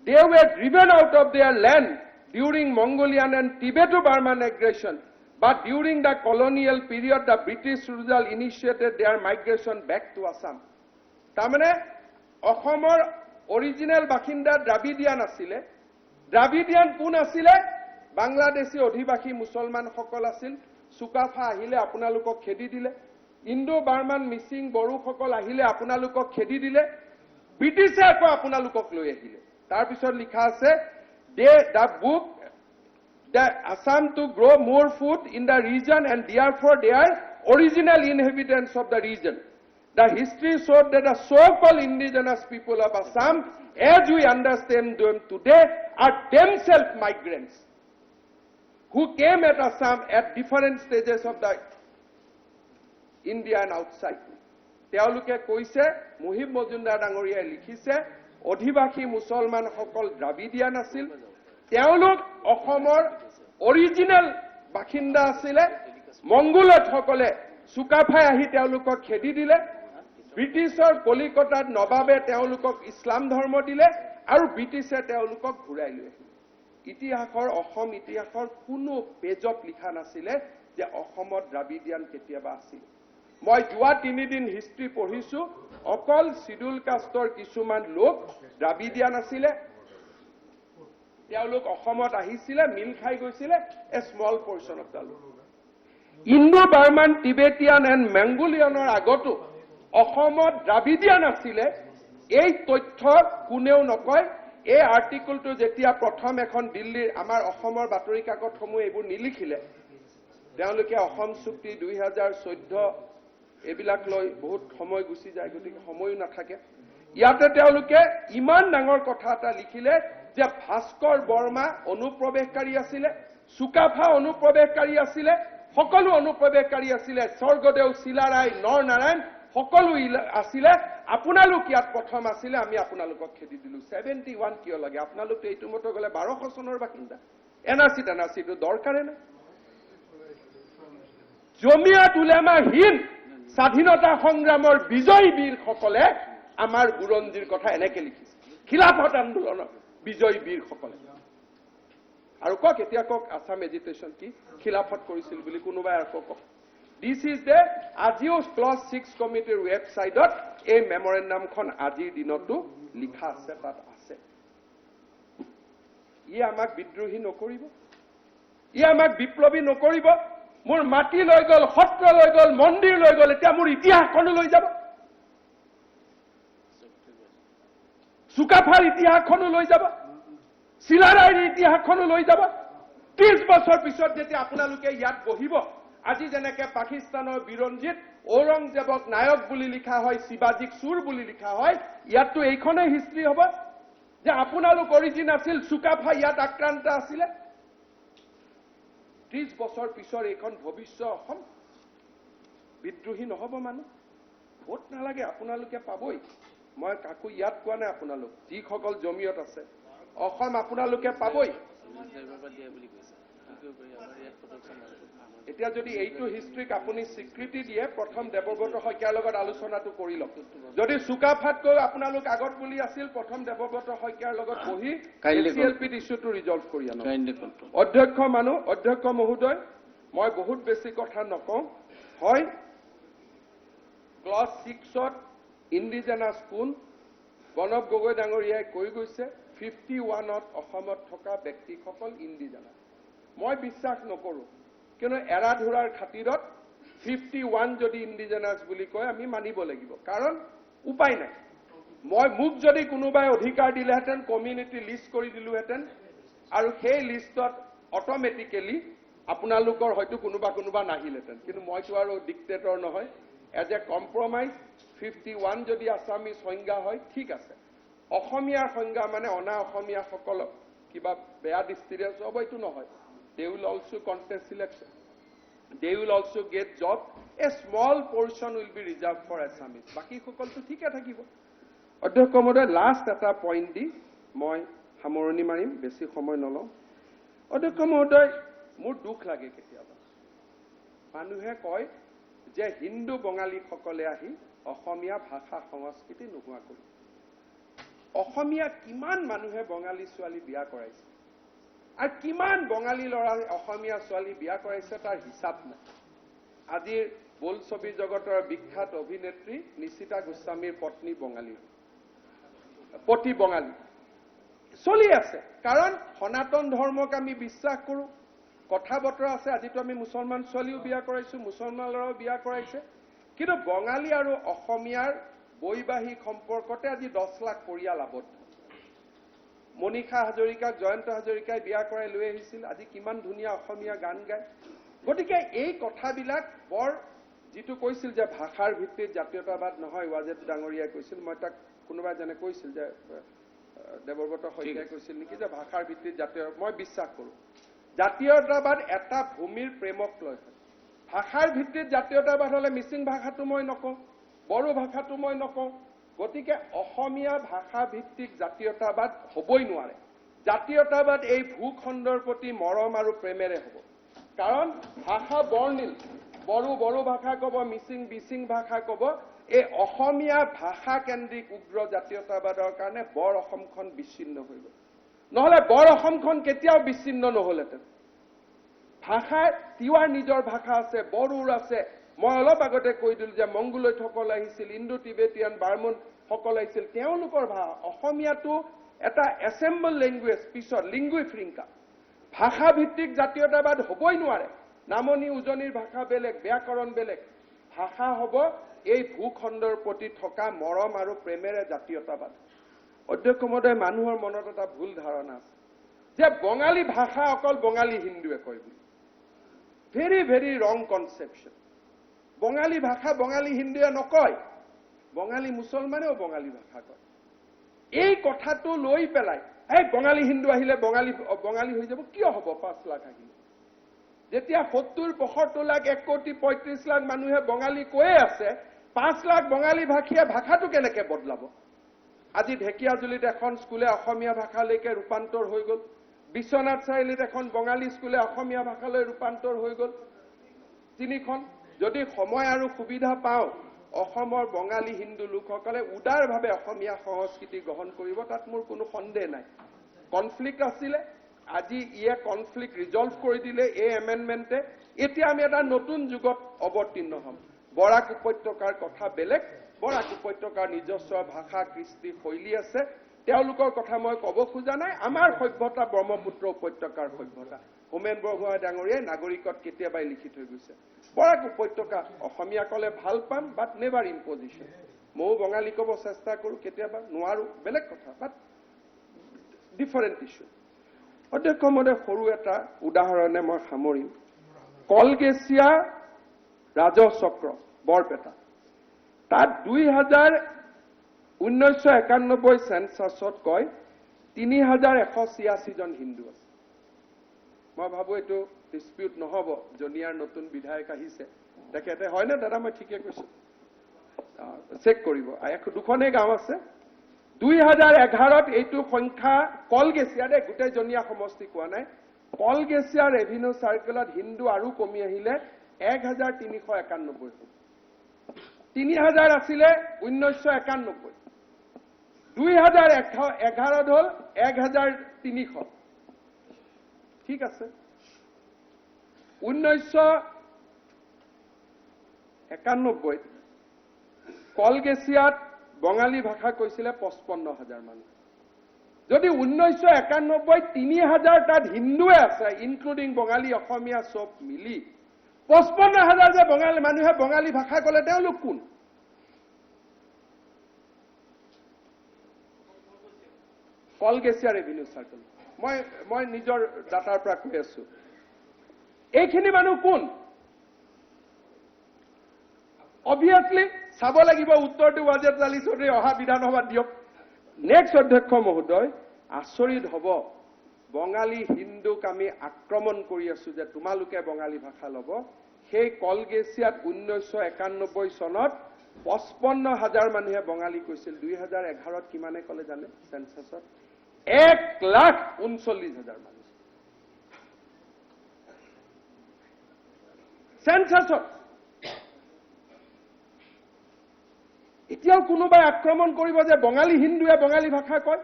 they were driven out of their land during Mongolian and Tibeto-Burman aggression but during the colonial period the British rule initiated their migration back to Assam তাৰমানে অসমৰ অৰিজিনেল বাসিন্দা দ্ৰাবিডিয়ান আছিলে দ্ৰাবিডিয়ান কোন আছিলে বাংলাদেশী অধিবাসী মুছলমান সকল আছিল চুকাফা আহিলে আপোনালোকক খেদি দিলে ইণ্ডো বাৰ্মান মিচিং বড়ো সকল আহিলে আপোনালোকক খেদি দিলে ব্ৰিটিছে আকৌ আপোনালোকক লৈ আহিলে তাৰ পিছত লিখা আছে the book the Assam to grow more food in the region and therefore they are original inhabitants of the region the history showed that the so-called indigenous people of Assam as we understand them today are themselves migrants who came at Assam at different stages of the India and outside. তেওঁলোকে কৈছে মুহিব মজুমদাৰ ডাঙৰীয়াই লিখিছে অধিবাসী মুছলমান সকল দ্ৰাবিডিয়ান আছিল তেওঁলোক অসমৰ অৰিজিনেল বাসিন্দা আছিলে মংগোলত সকলে চুকাফাই আহি তেওঁলোকক খেদি দিলে ব্ৰিটিছৰ কলিকতাত নবাবে তেওঁলোকক ইছলাম ধৰ্ম দিলে আৰু ব্ৰিটিছে তেওঁলোকক ঘূৰাই লৈ আহিলে ইতিহাসৰ অসম ইতিহাসৰ কোনো পেজত লিখা নাছিলে যে অসমত দ্ৰাবিডিয়ান কেতিয়াবা আছিল মই যোৱা 3 দিন হিষ্ট্ৰী পঢ়িছো অকল শিডিউল কাষ্টৰ কিছুমান লোক দ্ৰাবিডিয়ান আছিলে তেওঁলোক অসমত আহিছিলে মিল খাই গৈছিলে a small portion of the লোক ইণ্ডো বাৰ্মান টিবেটিয়ান এণ্ড মংগোলিয়ানৰ আগতো অসমত দ্ৰাবিডিয়ান আছিলে এই তথ্য কোনেও নকয় এই আৰ্টিকলটো যেতিয়া প্ৰথম এখন দিল্লীৰ আমাৰ অসমৰ বাতৰি কাকতসমূহ এইবোৰ নিলিখিলে তেওঁলোকে অসম চুক্তি 2014 এইবিলাক লৈ বহুত সময় গুচি যায় গতিকে সময়ো নাথাকে ইয়াতে তেওঁলোকে ইমান ডাঙৰ কথা এটা লিখিলে যে ভাস্কৰ বৰ্মা অনুপ্ৰৱেশকাৰী আছিলে সুকাফা অনুপ্ৰৱেশকাৰী আছিলে সকলো অনুপ্ৰৱেশকাৰী আছিলে স্বৰ্গদেউ চিলাৰায় নৰনাৰায়ণ সকলো আছিলে আপোনালোক ইয়াত প্ৰথম আছিলে আমি আপোনালোকক খেদি দিলো 71 কিয় লাগে আপোনালোক এইটো মতে গলে 1200 চনৰ বাসিন্দা এনআৰচিটো দৰকাৰে নাই জমিয়ত উলেমা হিন্দ স্বাধীনতা সংগ্ৰামৰ বিজয়ী বীৰসকলে আমাৰ বুৰঞ্জীৰ কথা এনেকে লিখিছে খিলাফত আন্দোলনৰ বিজয়ী বীৰসকলে আৰু কক এতিয়া কক আসাম এজিটেশ্যন কি খিলাফত কৰিছিল বুলি কোনোবাই আৰু কক দিস ইজ দ্য আজিও ক্লজ 6 কমিটিৰ ৱেবছাইটত এই মেমৰেণ্ডামখন আজিৰ দিনতো লিখা আছে তাত আছে ই আমাক বিদ্ৰোহী নকৰিব ই আমাক বিপ্লৱী নকৰিব মোৰ মাটি লৈ গল সত্ৰ লৈ গল মন্দিৰ লৈ গল এতিয়া মোৰ ইতিহাসখন লৈ যাব সুকাফাৰ ইতিহাসখন লৈ যাব চিলাৰায়ৰ ইতিহাসখন লৈ যাব 30 বছৰ পিছত যেতিয়া আপোনালোকে ইয়াত বহিব আজি যেনেকে পাকিস্তানৰ বিৰঞ্জিত ঔৰংজেবক নায়ক বুলি লিখা হয় শিৱাজীক চুৰ বুলি লিখা হয় ইয়াততো এইখনে হিষ্ট্ৰী হ'ব যে আপোনালোক অৰিজিন আছিল সুকাফা ইয়াত আক্ৰান্ত আছিলে 30 বছৰ পিছৰ এইখন ভৱিষ্য অসম বিদ্ৰোহী নহব মানুহ ভোট নালাগে আপোনালোকে পাবই মই কাকো ইয়াত কোৱা নাই আপোনালোক যিসকল জমিয়ত আছে অসম আপোনালোকে পাবই এতিয়া যদি এইটো হিষ্ট্ৰীক আপুনি স্বীকৃতি দিয়ে প্ৰথম দেৱব্ৰত শইকীয়াৰ লগত আলোচনাটো কৰি লওক যদি সুকাফাতকৈ আপোনালোক আগত বুলি আছিল প্ৰথম দেৱব্ৰত শইকীয়াৰ লগত বহি এছিএলপিত ইছ্যুটো ৰিজলভ কৰি আনক অধ্যক্ষ মহোদয় মই বহুত বেছি কথা নকওঁ হয় ক্লজ 6ত ইণ্ডিজেনাছ কোন প্ৰণৱ গগৈ ডাঙৰীয়াই কৈ গৈছে 51ত অসমত থকা ব্যক্তিসকল ইণ্ডিজেনাছ মই বিশ্বাস নকৰো কিয়নো এৰাধুৰাৰ খাতিৰত 51 যদি ইণ্ডিজেনাছ বুলি কয় আমি মানিব লাগিব কাৰণ উপায় নাই মোক যদি কোনোবাই অধিকাৰ দিলেহেঁতেন কমিউনিটি লিষ্ট কৰি দিলোহেঁতেন আৰু সেই লিষ্টত অট'মেটিকেলি আপোনালোকৰ হয়তো কোনোবা নাহিলেহেঁতেন কিন্তু মইতো আৰু ডিক্টেটৰ নহয় এজ এ কম্প্ৰমাইজ 51 যদি আছামিজ সংজ্ঞা হয় ঠিক আছে অসমীয়াৰ সংজ্ঞা মানে অনা অসমীয়াসকলক কিবা বেয়া দৃষ্টিৰে চাব এইটো নহয় they will also contest selection they will also get job a small portion will be reserved for Assamese বাকি সকলটো ঠিকে থাকিব অধ্যক্ষ মহোদয় লাষ্ট এটা পইণ্ট দি মই সামৰণি মাৰিম বেছি সময় নলওঁ অধ্যক্ষ মহোদয় মোৰ দুখ লাগে কেতিয়াবা মানুহে কয় যে হিন্দু বঙালীসকলে আহি অসমীয়া ভাষা সংস্কৃতি নোহোৱা কৰি অসমীয়া কিমান মানুহে বঙালী ছোৱালী বিয়া কৰাইছে আৰু কিমান বঙালী ল'ৰা অসমীয়া ছোৱালী বিয়া কৰাইছে তাৰ হিচাপ নাই আজিৰ বোলছবি জগতৰ বিখ্যাত অভিনেত্ৰী নিশিতা গোস্বামীৰ পত্নী বঙালী পতি বঙালী চলি আছে কাৰণ সনাতন ধৰ্মক আমি বিশ্বাস কৰো কথা বতৰা আছে আজিতো আমি মুছলমান ছোৱালীও বিয়া কৰাইছো মুছলমান ল'ৰাও বিয়া কৰাইছে কিন্তু বঙালী আৰু অসমীয়াৰ বৈবাহিক সম্পৰ্কতে আজি 10 লাখ পৰিয়াল আবদ্ধ মনিষা হাজৰিকাক জয়ন্ত হাজৰিকাই বিয়া কৰাই লৈ আহিছিল আজি কিমান ধুনীয়া অসমীয়া গান গায় গতিকে এই কথাবিলাক বৰ যিটো কৈছিল যে ভাষাৰ ভিত্তিত জাতীয়তাবাদ নহয় ৱাজেদ ডাঙৰীয়াই কৈছিল মই তাক কোনোবাই যেনে কৈছিল যে দেৱব্ৰত শইকীয়াই কৈছিল নেকি যে ভাষাৰ ভিত্তিত জাতীয় মই বিশ্বাস কৰোঁ জাতীয়তাবাদ এটা ভূমিৰ প্ৰেমক লৈ ভাষাৰ ভিত্তিত জাতীয়তাবাদ হলে মিচিং ভাষাটো মই নকওঁ বড়ো ভাষাটো মই নকওঁ গতিকে অসমীয়া ভাষা ভিত্তিক জাতীয়তাবাদ হ'বই নোৱাৰে জাতীয়তাবাদ এই ভূখণ্ডৰ প্ৰতি মৰম আৰু প্ৰেমেৰে হ'ব কাৰণ ভাষা বৰ্ণিল বড়ো ভাষা ক'ব মিচিং ভাষা ক'ব এই অসমীয়া ভাষা কেন্দ্ৰিক উগ্ৰ জাতীয়তাবাদৰ কাৰণে বৰ অসমখন বিচ্ছিন্ন হৈ গ'ল নহলে বৰ অসমখন কেতিয়াও বিচ্ছিন্ন নহলহেঁতেন ভাষা তিৱাৰ নিজৰ ভাষা আছে বড়োৰ আছে মই অলপ আগতে কৈ দিলো যে মংগোলয়তসকল আহিছিল ইণ্ডো টিবেটিয়ান বাৰ্মন সকল আহিছিল তেওঁলোকৰ অসমীয়াটো এটা এছেম্বল লেংগুৱেজ পিছত লিংগুই ফ্ৰিংকা ভাষা ভিত্তিক জাতীয়তাবাদ হ'বই নোৱাৰে নামনি উজনিৰ ভাষা বেলেগ ব্যাকৰণ বেলেগ ভাষা হ'ব এই ভূখণ্ডৰ প্ৰতি থকা মৰম আৰু প্ৰেমেৰে জাতীয়তাবাদ। অধ্যক্ষ মহোদয়, মানুহৰ মনত এটা ভুল ধাৰণা আছে যে বঙালী ভাষা অকল বঙালী হিন্দুৱে কয় বুলি। ভেৰি ভেৰি ৰং কনচেপশ্যন। বঙালী ভাষা বঙালী হিন্দুৱে নকয়, বঙালী মুছলমানেও বঙালী ভাষা কয়। এই কথাটো লৈ পেলাই এই বঙালী হিন্দু আহিলে বঙালী হৈ যাব, কিয় হ'ব 5 লাখ আহিলে? যেতিয়া 70-75 লাখ 1 কোটি 35 লাখ মানুহে বঙালী কৈয়ে আছে, 5 লাখ বঙালী ভাষীয়ে ভাষাটো কেনেকে বদলাব? আজি ঢেকিয়াজুলিত এখন স্কুলে অসমীয়া ভাষালৈকে ৰূপান্তৰ হৈ গ'ল, বিশ্বনাথ চাৰিআলিত এখন বঙালী স্কুলে অসমীয়া ভাষালৈ ৰূপান্তৰ হৈ গ'ল। 3খন। যদি সময় আৰু সুবিধা পাওঁ, অসমৰ বঙালী হিন্দু লোকসকলে উদাৰভাৱে অসমীয়া সংস্কৃতি গ্ৰহণ কৰিব, তাত মোৰ কোনো সন্দেহ নাই। কনফ্লিক্ট আছিলে, আজি ইয়ে কনফ্লিক্ট ৰিজলভ কৰি দিলে এই এমেণ্ডমেণ্টে। এতিয়া আমি এটা নতুন যুগত অৱতীৰ্ণ হ'ম। বৰাক উপত্যকাৰ কথা বেলেগ, বৰাক উপত্যকাৰ নিজস্ব ভাষা কৃষ্টি শৈলী আছে, তেওঁলোকৰ কথা মই ক'ব খোজা নাই। আমাৰ সভ্যতা ব্ৰহ্মপুত্ৰ উপত্যকাৰ সভ্যতা। হোমেন বৰগোহাঁই ডাঙৰীয়াই নাগৰিকত কেতিয়াবাই লিখি থৈ গৈছে, বৰাক উপত্যকা অসমীয়া ক'লে ভাল পাম, বাট নেভাৰ ইম্পজিশ্যন। ময়ো বঙালী ক'ব চেষ্টা কৰোঁ, কেতিয়াবা নোৱাৰো, বেলেগ কথা, বাট ডিফাৰেণ্ট ইছ্যু। অধ্যক্ষ মহোদয়, সৰু এটা উদাহৰণে মই সামৰিম। কলগেছিয়া ৰাজচক্ৰ বৰপেটা, তাত 1991 চেন্সাছত কয় 3186 জন হিন্দু আছে। মই ভাবো এইটো ডিসপিউট নহব। জনিয়াৰ নতুন বিধায়ক আহিছে, তেখেতে হয়নে দাদা মই ঠিকে কৈছো? চেক কৰিব। 2খনেই গাঁও আছে। 2011ত এইটো সংখ্যা কলগেছিয়া, গোটেই জনিয়া সমষ্টি কোৱা নাই, কলগেছিয়া ৰেভিনিউ চাৰ্কেলত হিন্দু আৰু কমি আহিলে 1391 হ'ল। 3000 আছিলে 1991, 2011ত হ'ল 1300। ঠিক আছে। 1991 কলগেছিয়াত বঙালী ভাষা কৈছিলে 55,000 মানুহ। যদি 1991 3000 তাত হিন্দুৱে আছে, ইনক্লুডিং বঙালী অসমীয়া চব মিলি 55,000 যে বঙালী মানুহে বঙালী ভাষা ক'লে, তেওঁলোক কোন? কলগেছিয়া ৰেভিনিউ চাৰ্কেল। মই নিজৰ ডাটাৰ পৰা কৈ আছো। এইখিনি মানুহ কোন? অবভিয়াছলি চাব লাগিব উত্তৰটো ৱাজেদ আলী চৌধুৰী অহা বিধানসভাত দিয়ক। নেক্সট অধ্যক্ষ মহোদয়, আচৰিত হ'ব, বঙালী হিন্দুক আমি আক্ৰমণ কৰি আছো যে তোমালোকে বঙালী ভাষা ল'ব। সেই কলগেছিয়াত 1991 চনত 55,000 মানুহে বঙালী কৈছিল। 2011ত কিমানে ক'লে জানে? চেন্সাছত 1,39,000 মানুহ। চেন্সাছত এতিয়াও কোনোবাই আক্ৰমণ কৰিব যে বঙালী হিন্দুৱে বঙালী ভাষা কয়।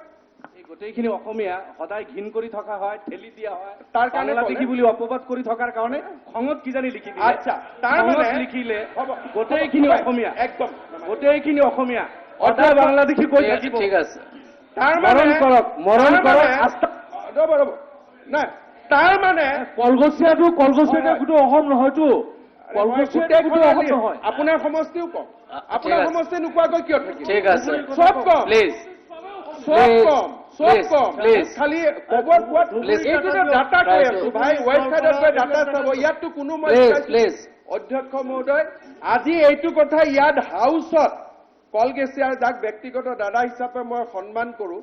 এই গোটেইখিনি অসমীয়া সদায় ঘিন কৰি থকা হয়, ঠেলি দিয়া হয়, তাৰ কাৰণে বাংলাদেশী বুলি অপবাদ কৰি থকাৰ কাৰণে খঙত কিজানি লিখি দিলে। আচ্ছা, তাৰ মানে লিখিলে গোটেইখিনি অসমীয়া, একদম গোটেইখিনি অসমীয়া অৰ্থাৎ বাংলাদেশী কৈ থাকিব। ঠিক আছে, তাৰ মানে মৰণ কৰক। ৰ'ব নাই, তাৰ মানে কলগছিয়াটো গোটেই অসম নহয়তো, কলগছিয়াটো গোটেই অসম নহয়। আপোনাৰ সমষ্টিও কম, আপোনাৰ সমষ্টি নোকোৱাকৈ কিয় থাকিব? ঠিক আছে, চব কম, প্লিজ চব কম, চব কম। please. খালি খবৰ পোৱাত এইটোতো ডাটা কৈ আছো ভাই, ৱেবছাইটত গৈ ডাটা চাব। ইয়াততো কোনো প্লিজ অধ্যক্ষ মহোদয়, আজি এইটো কথা ইয়াত হাউচত কলগেছিয়াৰ, যাক ব্যক্তিগত দাদা হিচাপে মই সন্মান কৰো,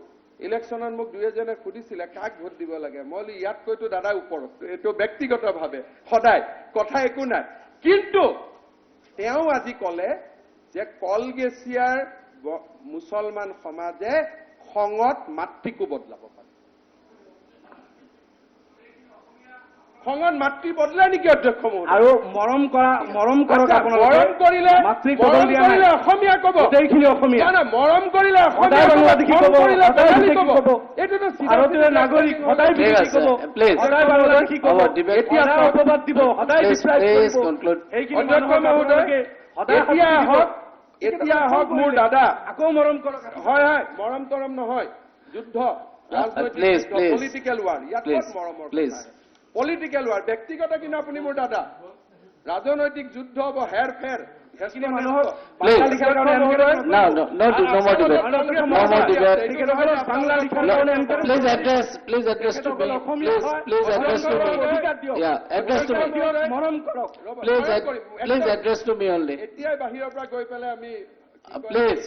ইলেকশ্যনত মোক 2-এজনে সুধিছিলে কাক ভোট দিব লাগে। মই বোলো ইয়াতকৈতো দাদা ওপৰত, এইটো ব্যক্তিগতভাৱে সদায় কথা একো নাই। কিন্তু তেওঁ আজি ক'লে যে কলগেছিয়াৰ মুছলমান সমাজে খঙত মাতৃকো বদলাব পাৰে। খঙত মাতৃ বদলে নেকি অধ্যক্ষ মহোদয়? আৰু মৰম কৰক আপোনালোকে। মৰম কৰিলে অসমীয়া ক'ব, গোটেইখিনি অসমীয়া। মৰম কৰিলে সদায় বাংলাদেশী ক'ব, সদায় বিদেশী ক'ব। এইটোতো ভাৰতীয় নাগৰিক সদায় বিদেশী ক'ব, প্লিজ সদায় বাংলাদেশী ক'ব। এতিয়া অপবাদ দিব, সদায় ডিছক্ৰাইব কৰিব। কনক্লুড। সেইখিনি অধ্যক্ষ মানুহক মহোদয়, আপোনালোকে সদায় এতিয়া হওক মোৰ দাদা, আকৌ মৰম কৰক। হয় মৰম তৰম নহয়, যুদ্ধ, please, please. Political war. ইয়াত Please, ক'ত মৰমৰ please. পলিটিকেল ৱাৰ, ব্যক্তিগত কিন্তু আপুনি মোৰ দাদা। ৰাজনৈতিক যুদ্ধ হ'ব, হেৰ ফেৰ, সেইখিনি মানুহক Please. বাংলা লিখাৰ কাৰণে encourage No, no, no, no more debate. No more debate. তেখেতসকলক বাংলা লিখাৰ কাৰণে encourage Please address to me. Please address to me. Yeah, address to me. মৰম কৰক Please address to me only. এতিয়াই বাহিৰৰ পৰা গৈ পেলাই আমি Please.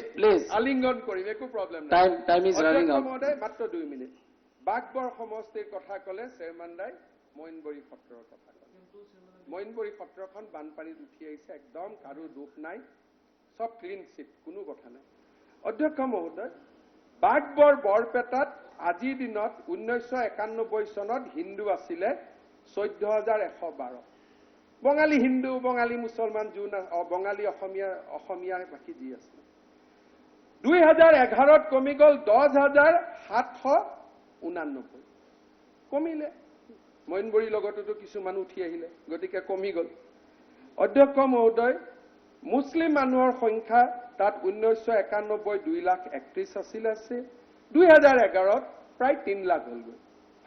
আলিংগন কৰিম, একো প্ৰব্লেম নাই। Time is running out. মহোদয় মাত্ৰ 2 মিনিট। বাগবৰ সমষ্টিৰ কথা ক'লে চেয়াৰমেন মইনবৰী সত্ৰৰ কথা ক'লে। মইনবৰী সত্ৰখন বানপানীত উঠি আহিছে, একদম কাৰো দুখ নাই, সব ক্লিন চিট, কোনো কথা নাই। অধ্যক্ষ মহোদয়, বাগবৰ বৰপেটাত আজিৰ দিনত 1991 চনত হিন্দু আছিলে 14,112। বঙালী হিন্দু, বঙালী মুছলমান, বঙালী অসমীয়া বাকী যি আছে। 2011ত কমি গ'ল 10,789, কমিলে। মইনবৰীৰ লগতো কিছু মানুহ উঠি আহিলে, গতিকে কমি গ'ল। অধ্যক্ষ মহোদয়, মুছলিম মানুহৰ সংখ্যা তাত 1991 2,31,000 আছে, 2011ত প্ৰায় 3 লাখ হ'লগৈ।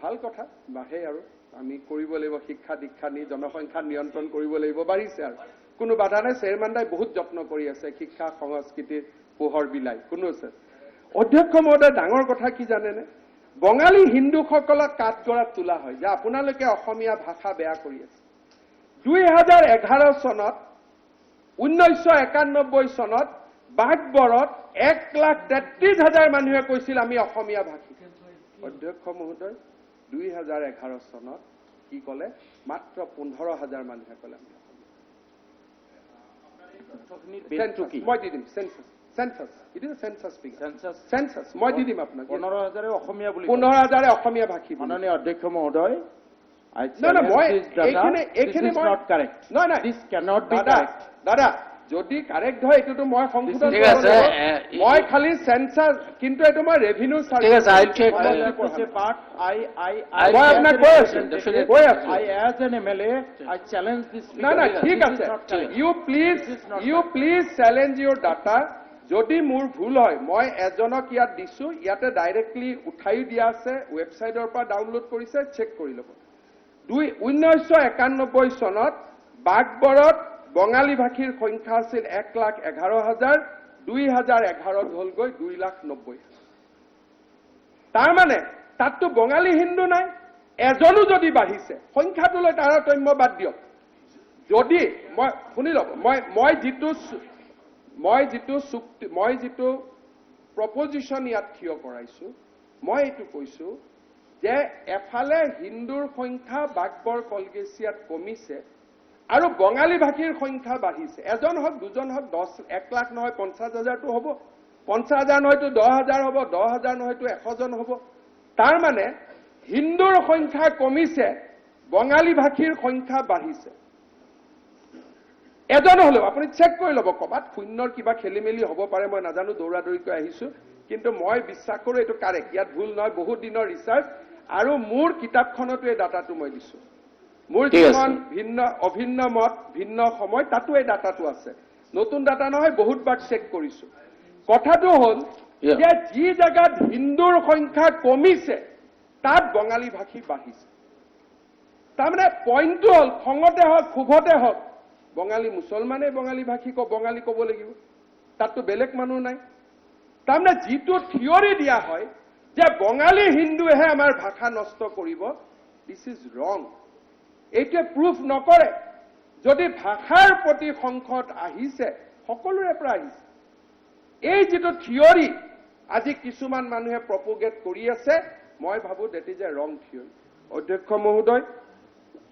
ভাল কথা, বাঢ়ে আৰু আমি কৰিব লাগিব, শিক্ষা দীক্ষা নি জনসংখ্যা নিয়ন্ত্ৰণ কৰিব লাগিব, বাঢ়িছে আৰু কোনো বাধা নাই। চেয়াৰমেন বহুত যত্ন কৰি আছে শিক্ষা সংস্কৃতিৰ পোহৰ বিলাই, কোনো আছে। অধ্যক্ষ মহোদয়, ডাঙৰ কথা কি জানেনে? বঙালী হিন্দুসকলক কাঠগড়াত তোলা হয় যে আপোনালোকে অসমীয়া ভাষা বেয়া কৰি আছে। 2011 চনত 1991 চনত বাগবৰত 1,33,000 মানুহে কৈছিল আমি অসমীয়া ভাষী। অধ্যক্ষ মহোদয়, 2011 চনত কি ক'লে? মাত্ৰ 15,000 মানুহে ক'লে আমি অসমীয়া। মই দি দিম census, it is census figure, census মই দি দিম আপোনাক। 15,000 অসমীয়া বুলি 15,000 অসমীয়া ভাষী। মাননীয় অধ্যক্ষ মহোদয়, দাদা যদি কাৰেক্ট হয় এইটোতো মই সংশোধন ঠিক আছে, মই খালি সেন্সাস, কিন্তু এইটো মই ৰেভিনিউ ঠিক আছে, I'll check. I as an MLA, I challenge this না figure. না ঠিক This আছে, is not correct. you please challenge your data. যদি মোৰ ভুল হয়, মই এজনক ইয়াত দিছো, ইয়াতে ডাইৰেক্টলি উঠাই দিয়া আছে, ৱেবছাইটৰ পৰা ডাউনলোড কৰিছে, চেক কৰি ল'ব। 1991 চনত বাগবৰত বঙালী ভাষীৰ সংখ্যা আছিল 1,11,000, 2011ত হ'লগৈ 2,90,000। তাৰমানে তাততো বঙালী হিন্দু নাই, এজনো যদি বাঢ়িছে, সংখ্যাটোলৈ তাৰতম্য বাদ দিয়ক। যদি মই শুনি ল'ব, মই যিটো প্ৰপজিশ্যন ইয়াত থিয় কৰাইছো, মই এইটো কৈছো যে এফালে হিন্দুৰ সংখ্যা বাগবৰ কলগেছিয়াত কমিছে আৰু বঙালী ভাষীৰ সংখ্যা বাঢ়িছে। এজন হওক, দুজন হওক, 1 লাখ নহয় 50,000টো হ'ব, 50,000 নহয়তো 10,000 হ'ব, 10,000 নহয়তো 100জন হ'ব। তাৰমানে হিন্দুৰ সংখ্যা কমিছে, বঙালী ভাষীৰ সংখ্যা বাঢ়িছে। এজন হলেও আপুনি চেক কৰি ল'ব, ক'ৰবাত শূন্যৰ কিবা খেলি মেলি হ'ব পাৰে, মই নাজানো, দৌৰাদৌৰিকৈ আহিছো, কিন্তু মই বিশ্বাস কৰো এইটো কাৰেক্ট, ইয়াত ভুল নহয়, বহুত দিনৰ ৰিচাৰ্চ, আৰু মোৰ কিতাপখনতো এই ডাটাটো মই দিছো। মোৰ জীৱন অভিন্ন মত, ভিন্ন সময়, তাতো এই ডাটাটো আছে, নতুন ডাটা নহয়, বহুতবাৰ চেক কৰিছো। কথাটো হ'ল যে যি জায়গাত হিন্দুৰ সংখ্যা কমিছে তাত বঙালী ভাষী বাঢ়িছে। তাৰমানে পইণ্টটো হ'ল, খঙতে হওক ক্ষোভতে হওক, বঙালী মুছলমানে বঙালী ভাষী বঙালী ক'ব লাগিব, তাততো বেলেগ মানুহ নাই। তাৰমানে যিটো থিয়ৰী দিয়া হয় যে বঙালী হিন্দুৱেহে আমাৰ ভাষা নষ্ট কৰিব, দিছ ইজ ৰং। এইটোৱে প্ৰুফ নকৰে যদি ভাষাৰ প্ৰতি সংকট আহিছে, সকলোৰে পৰা আহিছে। এই যিটো থিয়ৰী আজি কিছুমান মানুহে প্ৰপোগেট কৰি আছে, মই ভাবো দেট ইজ এ ৰং থিয়ৰী। অধ্যক্ষ মহোদয়,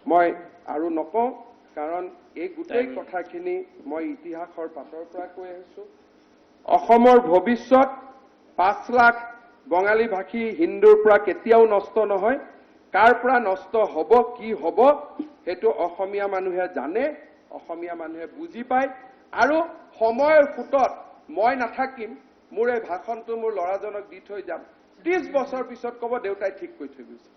মই আৰু নকওঁ, কাৰণ এই গোটেই কথাখিনি মই ইতিহাসৰ পাতৰ পৰা কৈ আহিছো। অসমৰ ভৱিষ্যত 5 লাখ বঙালী ভাষী হিন্দুৰ পৰা কেতিয়াও নষ্ট নহয়। কাৰ পৰা নষ্ট হ'ব, কি হ'ব, সেইটো অসমীয়া মানুহে জানে, অসমীয়া মানুহে বুজি পায়। আৰু সময়ৰ সোঁতত মই নাথাকিম, মোৰ এই ভাষণটো মোৰ ল'ৰাজনক দি থৈ যাম, 30 বছৰ পিছত ক'ব দেউতাই ঠিক কৈ থৈ গৈছে।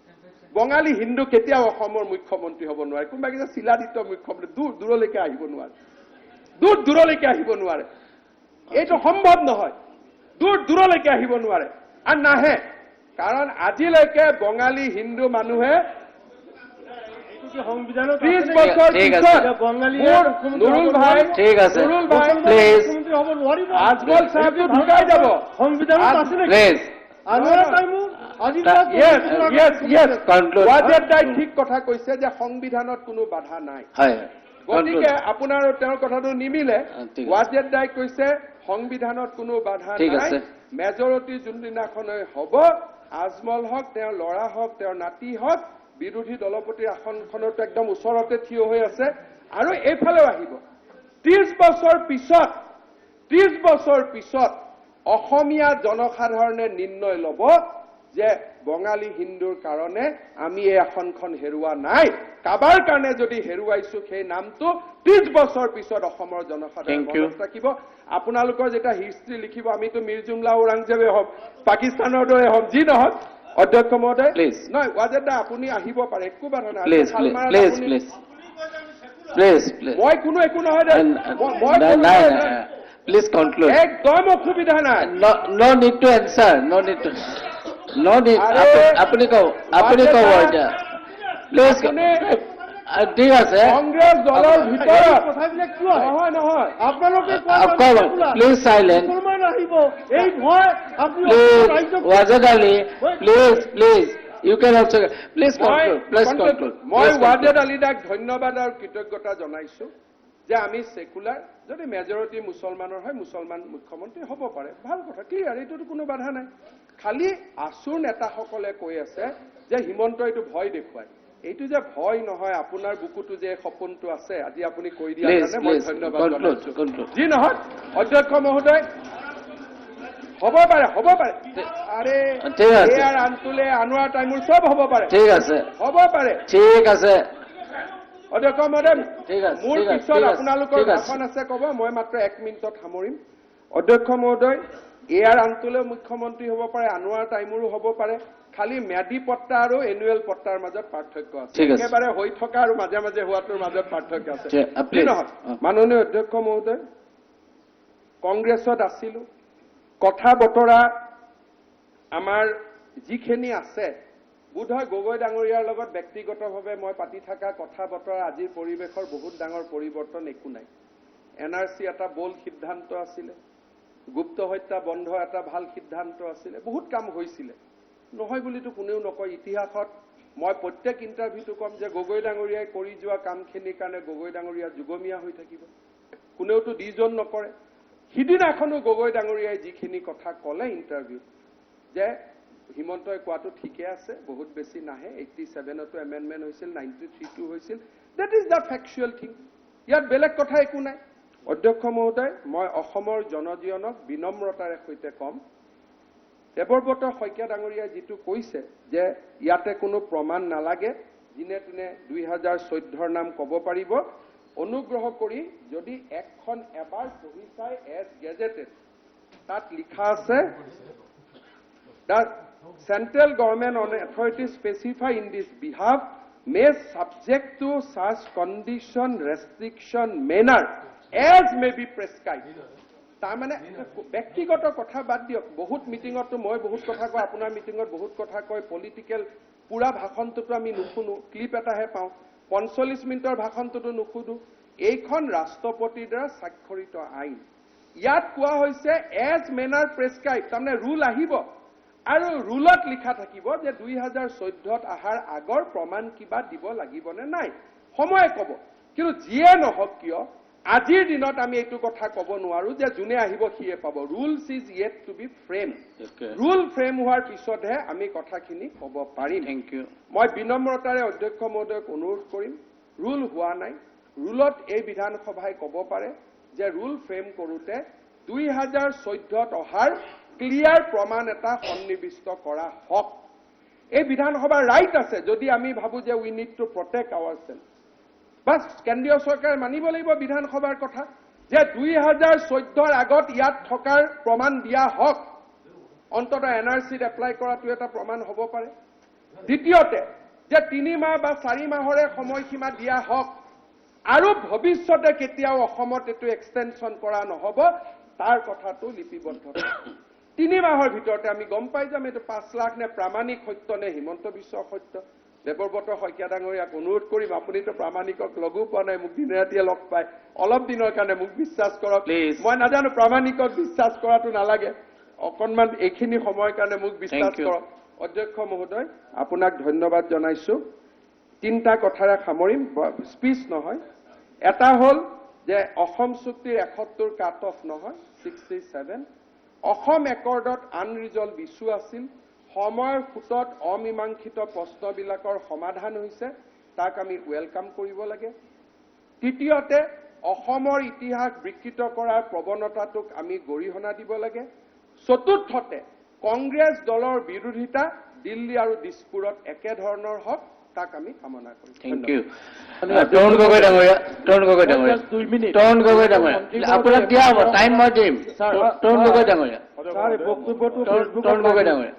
বঙালী হিন্দু কেতিয়াও অসমৰ মুখ্যমন্ত্ৰী হ'ব নোৱাৰে। কোনোবা কিবা চিলাদিত্য মুখ্যমন্ত্ৰী দূৰলৈকে আহিব নোৱাৰে, দূৰলৈকে আহিব নোৱাৰে, এইটো সম্ভৱ নহয়, দূৰলৈকে আহিব নোৱাৰে। আৰু নাহে, কাৰণ আজিলৈকে বঙালী হিন্দু মানুহে সংবিধানত 30 বছৰ ঠিক আছে। পিছত মোৰ নুৰুল ভাই ঠিক আছে নুৰুল ভাই প্লিজ হ'ব নোৱাৰিব আজমল চাহেবটো ঢুকাই যাব সংবিধানত আছে নেকি প্লিজ আনোয়াৰ টাইমো আজি yes Conclude. ৱাজেদ দাই ঠিক কথা কৈছে যে সংবিধানত কোনো বাধা নাই হয় গতিকে আপোনাৰ আৰু তেওঁৰ কথাটো নিমিলে ঠিক আছে। ৱাজেদ দাই কৈছে সংবিধানত কোনো বাধা ঠিক নাই আছে। মেজৰিটি যোনদিনাখনে হ'ব আজমল হওক তেওঁৰ ল'ৰা হওক তেওঁৰ নাতি হওক বিৰোধী দলপতিৰ আসনখনত একদম ওচৰতে থিয় হৈ আছে আৰু এইফালেও আহিব 30 বছৰ পিছত অসমীয়া জনসাধাৰণে নিৰ্ণয় ল'ব যে বঙালী হিন্দুৰ কাৰণে আমি এই আসনখন হেৰুওৱা নাই কাবাৰ কাৰণে যদি হেৰুৱাইছো সেই নামটো 30 বছৰ পিছত অসমৰ জনসাধাৰণে Thank you. মনত ৰাখিব আপোনালোকৰ যেতিয়া হিষ্ট্ৰী লিখিব আমিতো মিৰ জুমলা ঔৰংজেবে হওক পাকিস্তানৰ দৰে হওক যি নহওক অধ্যক্ষ মহোদয় Please. নহয় ৱাজেদ দা আপুনি আহিব পাৰে একো বাধা নাই প্লিজ শালমাৰাত প্লিজ আপুনি- প্লিজ প্লিজ প্লিজ মই কোনো একো নহয় দে মই নাই কোনো নাই নহয় দে। প্লিজ কনক্লুড একদম অসুবিধা নাই no need to answer no need to no need আরে- আপুনি কওক এতিয়া প্লিজ ঠিক আছে কংগ্ৰেছ দলৰ ভিতৰত কথাবিলাক কিয় নহয় নহয় আপোনালোকে প্লিজ চাইলেণ্ট মুছলমান আহিব এই ভয় আপুনি প্লিজ ৰাজ্যক Wajed Ali please you can also please conclude মই ৱাজেদ আলী দাক ধন্যবাদ আৰু কৃতজ্ঞতা জনাইছো যে আমি সেকুলাৰ যদি মেজৰিটি মুছলমানৰ হয় মুছলমান মুখ্যমন্ত্ৰী হ'ব পাৰে ভাল কথা ক্লিয়াৰ এইটোতো কোনো বাধা নাই খালি আছুৰ নেতাসকলে কৈ আছে যে হিমন্ত এইটো ভয় দেখুৱায় এইটো যে ভয় নহয় আপোনাৰ বুকুটো যে সপোনটো আছে আজি আপুনি কৈ দিয়াৰ Please, কাৰণে মই please, ধন্যবাদ conclude, জনাইছো conclude. যি নহয় অধ্যক্ষ মহোদয় হ'ব পাৰে আৰে ঠিক আছে। এয়াৰ আনটোলে আনোৱাৰ টাইমুৰ চব হ'ব পাৰে ঠিক আছে হ'ব পাৰে ঠিক আছে অধ্যক্ষ মহোদয় ঠিক আছে, মোৰ ঠিক আছে, পিছত ঠিক আছে, আপোনালোকৰ ঠিক আছে। ভাষণ আছে ক'ব মই মাত্ৰ 1 মিনিটত সামৰিম অধ্যক্ষ মহোদয় এয়াৰ আনটোলে মুখ্যমন্ত্ৰী হ'ব পাৰে আনোৱাৰ টাইমৰো হ'ব পাৰে খালি ম্যাদী পট্টা আৰু এনুৱেল পট্টাৰ মাজত পাৰ্থক্য আছে ঠিক আছে। একেবাৰে হৈ থকা আৰু মাজে মাজে হোৱাটোৰ মাজত পাৰ্থক্য আছে please. কি নহয় মাননীয় অধ্যক্ষ মহোদয় কংগ্ৰেছত আছিলো কথা বতৰা আমাৰ যিখিনি আছে বোধহয় গগৈ ডাঙৰীয়াৰ লগত ব্যক্তিগতভাৱে মই পাতি থকা কথা বতৰা আজিৰ পৰিৱেশৰ বহুত ডাঙৰ পৰিৱৰ্তন একো নাই এনআৰচি এটা বোল্ড সিদ্ধান্ত আছিলে গুপ্ত হত্যা বন্ধ এটা ভাল সিদ্ধান্ত আছিলে বহুত কাম হৈছিলে নহয় বুলিতো কোনেও নকয় ইতিহাসত মই প্ৰত্যেক ইণ্টাৰভিউটো কম যে গগৈ ডাঙৰীয়াই কৰি যোৱা কামখিনিৰ কাৰণে গগৈ ডাঙৰীয়া যুগমীয়া হৈ থাকিব কোনেওতো ডিজন নকৰে সিদিনাখনো গগৈ ডাঙৰীয়াই যিখিনি কথা ক'লে ইণ্টাৰভিউত যে হিমন্তই কোৱাটো ঠিকে আছে বহুত বেছি নাহে 87তো এমেণ্ডমেণ্ট হৈছিল 93টো হৈছিল that is the factual thing ইয়াত বেলেগ কথা একো নাই অধ্যক্ষ মহোদয় মই অসমৰ জনজীৱনক বিনম্ৰতাৰে সৈতে কম দেৱব্ৰত শইকীয়া ডাঙৰীয়াই যিটো কৈছে যে ইয়াতে কোনো প্ৰমাণ নালাগে দিনে দিনে 2014ৰ নাম ক'ব পাৰিব অনুগ্ৰহ কৰি যদি এখন এবাৰ পঢ়ি চাই এজ গেজেটেড তাত লিখা আছে the central government on authority specify in this behalf may subject to such condition restriction manner as may be prescribed তাৰমানে ব্যক্তিগত কথা বাদ দিয়ক বহুত মিটিঙতো মই বহুত কথা কওঁ আপোনাৰ মিটিঙত বহুত কথা কয় পলিটিক্যাল পুৰা ভাষণটোতো আমি নুশুনো ক্লিপ এটাহে পাওঁ 45 মিনিটৰ ভাষণটোতো নুশুনো এইখন ৰাষ্ট্ৰপতিৰ দ্বাৰা স্বাক্ষৰিত আইন ইয়াত কোৱা হৈছে এজ মেনাৰ প্ৰেছক্ৰাইব তাৰমানে ৰুল আহিব আৰু ৰুলত লিখা থাকিব যে 2014ত আহাৰ আগৰ প্ৰমাণ কিবা দিব লাগিবনে নাই সময়ে ক'ব কিন্তু যিয়ে নহওক কিয় আজিৰ দিনত আমি এইটো কথা ক'ব নোৱাৰো যে যোনে আহিব সিয়ে পাব rules is yet to be frame rule frame হোৱাৰ পিছতহে আমি কথাখিনি ক'ব পাৰিম থেংক ইউ মই বিনম্ৰতাৰে অধ্যক্ষ মহোদয়ক অনুৰোধ কৰিম ৰুল হোৱা নাই ৰুলত এই বিধানসভাই ক'ব পাৰে যে ৰুল ফ্ৰেম কৰোতে 2014ত অহাৰ ক্লিয়াৰ প্ৰমাণ এটা সন্নিবিষ্ট কৰা হওক এই বিধানসভাৰ ৰাইট আছে যদি আমি ভাবো যে উই নিড টু প্ৰটেক্ট আৱাৰছেলফ বাস কেন্দ্ৰীয় চৰকাৰে মানিব লাগিব বিধানসভাৰ কথা যে 2014ৰ আগত ইয়াত থকাৰ প্ৰমাণ দিয়া হওক অন্তত এনআৰচিত এপ্লাই কৰাটো এটা প্ৰমাণ হ'ব পাৰে দ্বিতীয়তে যে 3 মাহ বা 4 মাহৰে সময়সীমা দিয়া হওক আৰু ভৱিষ্যতে কেতিয়াও অসমত এটো এক্সটেনশন কৰা নহব তাৰ কথাটো লিপিবদ্ধ 3 মাহৰ ভিতৰতে আমি গম পাই যাম এটো 5 লাখ নে প্ৰামাণিক সত্য নে হিমন্ত বিশ্ব সত্য দেৱব্ৰত শইকীয়া ডাঙৰীয়াক অনুৰোধ কৰিম, আপুনিতো প্ৰামাণিকক লগো পোৱা নাই, মোক দিনে ৰাতিয়ে লগ পায়, অলপ দিনৰ কাৰণে মোক বিশ্বাস কৰক। Please. মই নাজানো, প্ৰামাণিকক বিশ্বাস কৰাটো নালাগে, অকণমান এইখিনি সময়ৰ কাৰণে মোক বিশ্বাস Thank you. কৰক। অধ্যক্ষ মহোদয়, আপোনাক ধন্যবাদ জনাইছো। 3টা কথাৰে সামৰিম, স্পীচ নহয়। এটা হ'ল যে অসম চুক্তিৰ 71 কাট অফ নহয়, 67। অসম একৰ্ডত আনৰিজল্ভ ইছ্যু আছিল, সময়ৰ সোঁতত অমীমাংসিত প্ৰশ্নবিলাকৰ সমাধান হৈছে, তাক আমি ৱেলকাম কৰিব লাগে। তৃতীয়তে, অসমৰ ইতিহাস বিকৃত কৰাৰ প্ৰৱণতাটোক আমি গৰিহণা দিব লাগে। চতুৰ্থতে, কংগ্ৰেছ দলৰ বিৰোধিতা দিল্লী আৰু দিছপুৰত একেধৰণৰ হওক, তাক আমি কামনা কৰিম। Thank you. তৰুণ গগৈ ডাঙৰীয়া, তৰুণ গগৈ ডাঙৰীয়া, Just 2 minutes. তৰুণ গগৈ ডাঙৰীয়া, আপোনাক দিয়া হ'ব, টাইম মই দিম। তৰুণ গগৈ ডাঙৰীয়া, ছাৰ এই বক্তব্যটো তৰুণ গগৈ ডাঙৰীয়া।